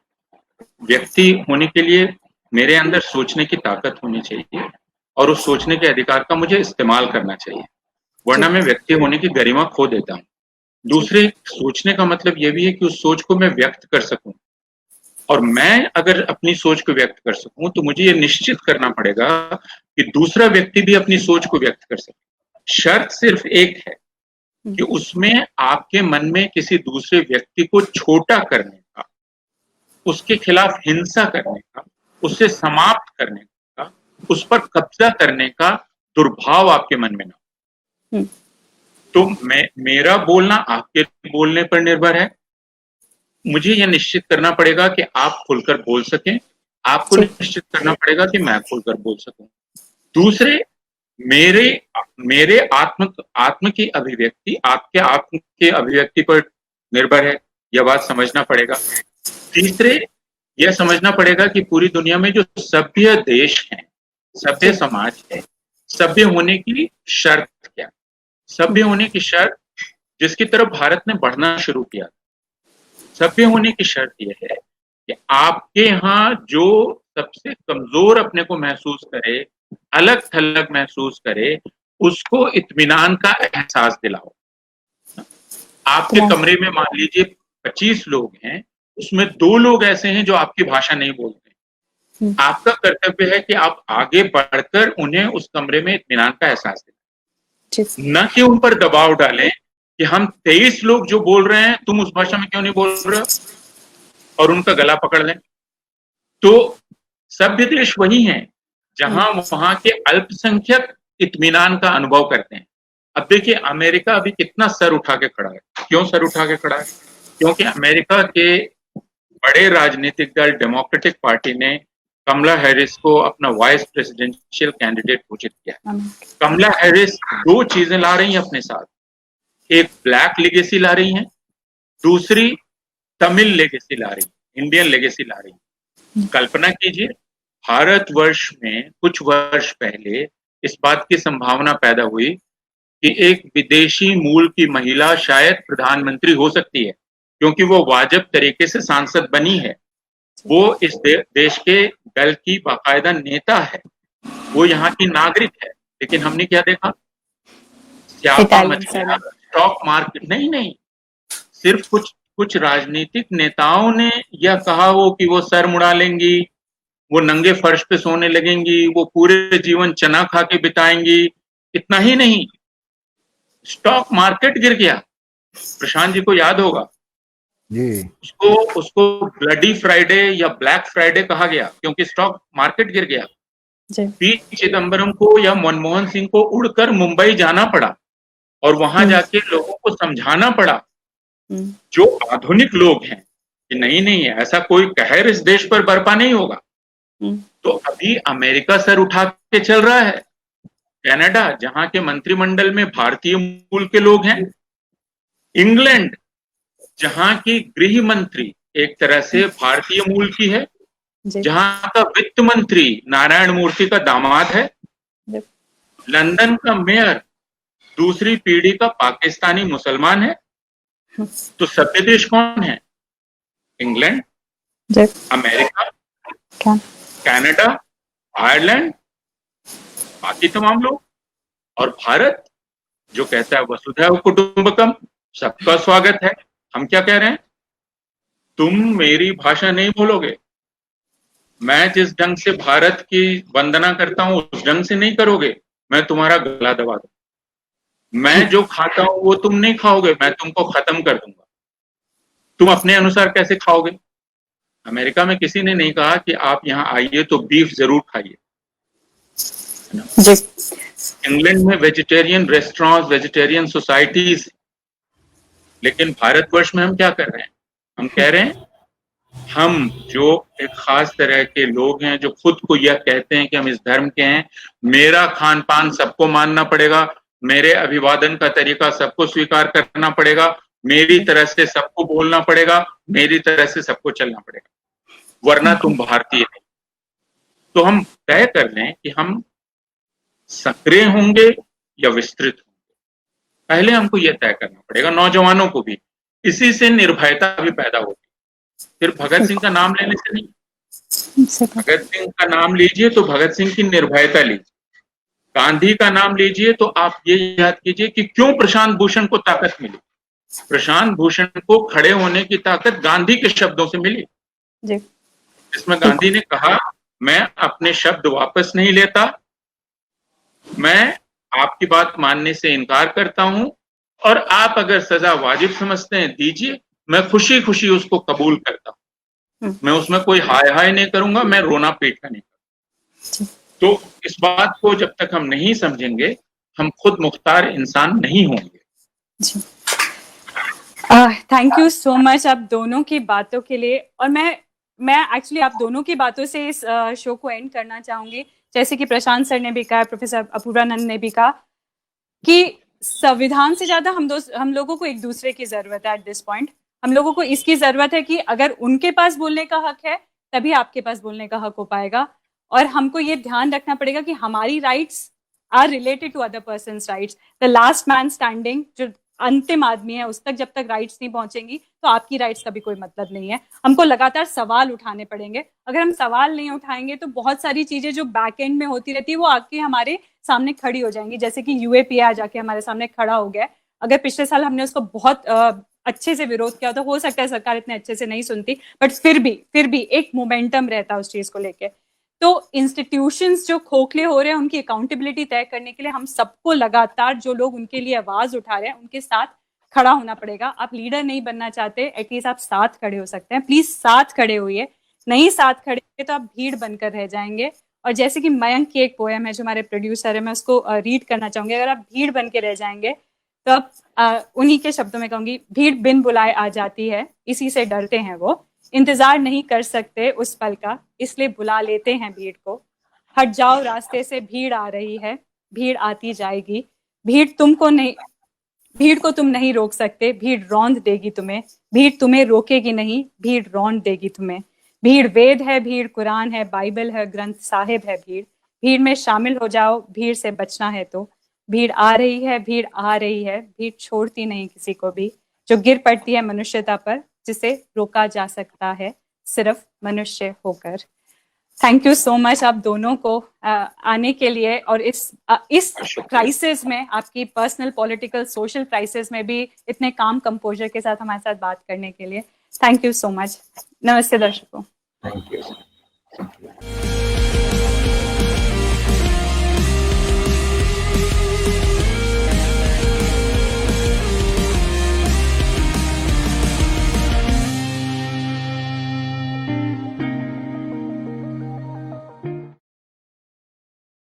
व्यक्ति होने के लिए मेरे अंदर सोचने की ताकत होनी चाहिए और उस सोचने के अधिकार का मुझे इस्तेमाल करना चाहिए, वरना मैं व्यक्ति होने की गरिमा खो देता हूँ। दूसरे, सोचने का मतलब ये भी है कि उस सोच को मैं व्यक्त कर सकूं, और मैं अगर अपनी सोच को व्यक्त कर सकूं तो मुझे ये निश्चित करना पड़ेगा कि दूसरा व्यक्ति भी अपनी सोच को व्यक्त कर सके। शर्त सिर्फ एक है कि उसमें आपके मन में किसी दूसरे व्यक्ति को छोटा करने का, उसके खिलाफ हिंसा करने का, उससे समाप्त करने का, उस पर कब्जा करने का दुर्भाव आपके मन में ना। तो मेरा बोलना आपके बोलने पर निर्भर है। मुझे यह निश्चित करना पड़ेगा कि आप खुलकर बोल सकें, आपको निश्चित करना पड़ेगा कि मैं खुलकर बोल सकूं। दूसरे, मेरे आत्म की अभिव्यक्ति आपके आत्म के अभिव्यक्ति पर निर्भर है, यह बात समझना पड़ेगा। तीसरे, यह समझना पड़ेगा कि पूरी दुनिया में जो सभ्य देश हैं, सभ्य समाज है, सभ्य होने की शर्त क्या? सभ्य होने की शर्त जिसकी तरफ भारत ने बढ़ना शुरू किया, सभ्य होने की शर्त यह है कि आपके यहाँ जो सबसे कमजोर अपने को महसूस करे, अलग थलग महसूस करे, उसको इत्मीनान का एहसास दिलाओ। आपके कमरे में मान लीजिए 25 लोग हैं, उसमें 2 लोग ऐसे हैं जो आपकी भाषा नहीं बोलते। आपका कर्तव्य है कि आप आगे बढ़कर उन्हें उस कमरे में इत्मीनान का एहसास दिलाएं, न कि उन पर दबाव डालें कि हम 23 लोग जो बोल रहे हैं, तुम उस भाषा में क्यों नहीं बोल रहे हो, और उनका गला पकड़ लें। तो सभ्य देश वही है जहां वहां के अल्पसंख्यक इत्मीनान का अनुभव करते हैं। अब देखिए, अमेरिका अभी कितना सर उठा के खड़ा है। क्यों सर उठा के खड़ा है? क्योंकि अमेरिका के बड़े राजनीतिक दल डेमोक्रेटिक पार्टी ने कमला हैरिस को अपना वाइस प्रेसिडेंशियल कैंडिडेट घोषित किया। कमला हैरिस 2 चीजें ला रही हैं अपने साथ, एक ब्लैक लेगेसी ला रही हैं, दूसरी तमिल लेगेसी ला रही है, इंडियन लेगेसी ला रही है। कल्पना कीजिए, भारतवर्ष में कुछ वर्ष पहले इस बात की संभावना पैदा हुई कि एक विदेशी मूल की महिला शायद प्रधानमंत्री हो सकती है, क्योंकि वो वाजिब तरीके से सांसद बनी है, वो इस देश के दल की बाकायदा नेता है, वो यहाँ की नागरिक है। लेकिन हमने क्या देखा? स्यापा मच गया, स्टॉक मार्केट नहीं, सिर्फ कुछ राजनीतिक नेताओं ने यह कहा हो कि वो सर मुड़ा लेंगी, वो नंगे फर्श पे सोने लगेंगी, वो पूरे जीवन चना खा के बिताएंगी। इतना ही नहीं, स्टॉक मार्केट गिर गया। प्रशांत जी को याद होगा जी, उसको ब्लडी फ्राइडे या ब्लैक फ्राइडे कहा गया, क्योंकि स्टॉक मार्केट गिर गया। पी चिदम्बरम को या मनमोहन सिंह को उड़कर मुंबई जाना पड़ा और वहां जाके लोगों को समझाना पड़ा, जो आधुनिक लोग हैं, कि नहीं ऐसा कोई कहर इस देश पर बरपा नहीं होगा। तो अभी अमेरिका सर उठा के चल रहा है, कनाडा जहां के मंत्रिमंडल में भारतीय मूल के लोग हैं, इंग्लैंड जहां की गृह मंत्री एक तरह से भारतीय मूल की है, जहां का वित्त मंत्री नारायण मूर्ति का दामाद है, लंदन का मेयर दूसरी पीढ़ी का पाकिस्तानी मुसलमान है। तो सभ्य देश कौन है? इंग्लैंड, अमेरिका, कनाडा, आयरलैंड, बाकी तमाम लोग, और भारत जो कहता है वसुधैव कुटुंबकम, सबका स्वागत है। हम क्या कह रहे हैं? तुम मेरी भाषा नहीं बोलोगे, मैं जिस ढंग से भारत की वंदना करता हूं उस ढंग से नहीं करोगे, मैं तुम्हारा गला दबा दूं। मैं जो खाता हूं वो तुम नहीं खाओगे, मैं तुमको खत्म कर दूंगा। तुम अपने अनुसार कैसे खाओगे? अमेरिका में किसी ने नहीं कहा कि आप यहां आइए तो बीफ जरूर खाइए। इंग्लैंड में वेजिटेरियन रेस्टोरेंट्स, वेजिटेरियन सोसाइटीज, लेकिन भारतवर्ष में हम क्या कर रहे हैं? हम कह रहे हैं हम जो एक खास तरह के लोग हैं जो खुद को यह कहते हैं कि हम इस धर्म के हैं, मेरा खान पान सबको मानना पड़ेगा, मेरे अभिवादन का तरीका सबको स्वीकार करना पड़ेगा, मेरी तरह से सबको बोलना पड़ेगा, मेरी तरह से सबको चलना पड़ेगा, वरना तुम भारतीय नहीं। तो हम तय कर लें कि हम सक्रिय होंगे या विस्तृत होंगे। पहले हमको यह तय करना पड़ेगा, नौजवानों को भी। इसी से निर्भयता भी पैदा होती। फिर भगत सिंह का नाम लेने से नहीं, भगत सिंह का नाम लीजिए तो भगत सिंह की निर्भयता लीजिए, गांधी का नाम लीजिए तो आप ये याद कीजिए कि क्यों प्रशांत भूषण को ताकत मिली। प्रशांत भूषण को खड़े होने की ताकत गांधी के शब्दों से मिली, जिसमें गांधी ने कहा मैं अपने शब्द वापस नहीं लेता, मैं आपकी बात मानने से इनकार करता हूं, और आप अगर सजा वाजिब समझते हैं दीजिए, मैं खुशी खुशी उसको कबूल करता हूं, मैं उसमें कोई हाय हाय नहीं करूंगा, मैं रोना पीटना नहीं करूंगा। तो इस बात को जब तक हम नहीं समझेंगे, हम खुद मुख्तार इंसान नहीं होंगे। थैंक यू सो मच आप दोनों की बातों के लिए। और मैं एक्चुअली आप दोनों की बातों से इस शो को एंड करना चाहूंगी। जैसे कि प्रशांत सर ने भी कहा, प्रोफेसर अपूर्वानंद ने भी कहा कि संविधान से ज्यादा हम लोगों को एक दूसरे की जरूरत है। एट दिस पॉइंट हम लोगों को इसकी जरूरत है कि अगर उनके पास बोलने का हक है तभी आपके पास बोलने का हक हो पाएगा। और हमको ये ध्यान रखना पड़ेगा कि हमारी rights are related to other persons rights. The last man standing, जो अंतिम आदमी है, उस तक जब तक राइट्स नहीं पहुंचेंगी तो आपकी राइट्स का भी कोई मतलब नहीं है। हमको लगातार सवाल उठाने पड़ेंगे। अगर हम सवाल नहीं उठाएंगे तो बहुत सारी चीजें जो बैक एंड में होती रहती है वो आके हमारे सामने खड़ी हो जाएंगी। जैसे कि यूएपीए जाके हमारे सामने खड़ा हो गया। अगर पिछले साल हमने उसको बहुत अच्छे से विरोध किया तो हो सकता है सरकार इतने अच्छे से नहीं सुनती, बट फिर भी एक मोमेंटम रहता उस चीज को लेके। तो इंस्टीट्यूशंस जो खोखले हो रहे हैं उनकी अकाउंटेबिलिटी तय करने के लिए हम सबको लगातार, जो लोग उनके लिए आवाज उठा रहे हैं, उनके साथ खड़ा होना पड़ेगा। आप लीडर नहीं बनना चाहते, एटलीस्ट आप साथ खड़े हो सकते हैं। प्लीज साथ खड़े होइए। नहीं साथ खड़े होइए तो आप भीड़ बनकर रह जाएंगे। और जैसे कि मयंक की एक पोएम है जो हमारे प्रोड्यूसर है, मैं उसको रीड करना चाहूंगी। अगर आप भीड़ बन के रह जाएंगे तो अब उन्हीं के शब्दों में कहूंगी, भीड़ बिन बुलाए आ जाती है, इसी से डरते हैं वो, इंतजार नहीं कर सकते उस पल का, इसलिए बुला लेते हैं भीड़ को। हट जाओ रास्ते से, भीड़ आ रही है, भीड़ आती जाएगी। भीड़ को तुम नहीं रोक सकते, भीड़ रौंद देगी तुम्हें। भीड़ तुम्हें रोकेगी नहीं, भीड़ रौंद देगी तुम्हें। भीड़ वेद है, भीड़ कुरान है, बाइबल है, ग्रंथ साहिब है। भीड़ में शामिल हो जाओ, भीड़ से बचना है तो। भीड़ आ रही है, भीड़ आ रही है, भीड़ छोड़ती नहीं किसी को भी। जो गिर पड़ती है मनुष्यता पर, जिसे रोका जा सकता है सिर्फ मनुष्य होकर। थैंक यू सो मच आप दोनों को आने के लिए, और इस क्राइसिस में, आपकी पर्सनल पॉलिटिकल सोशल क्राइसिस में भी इतने काम कंपोजर के साथ हमारे साथ बात करने के लिए। Thank you so much. नमस्ते दर्शकों। Thank you.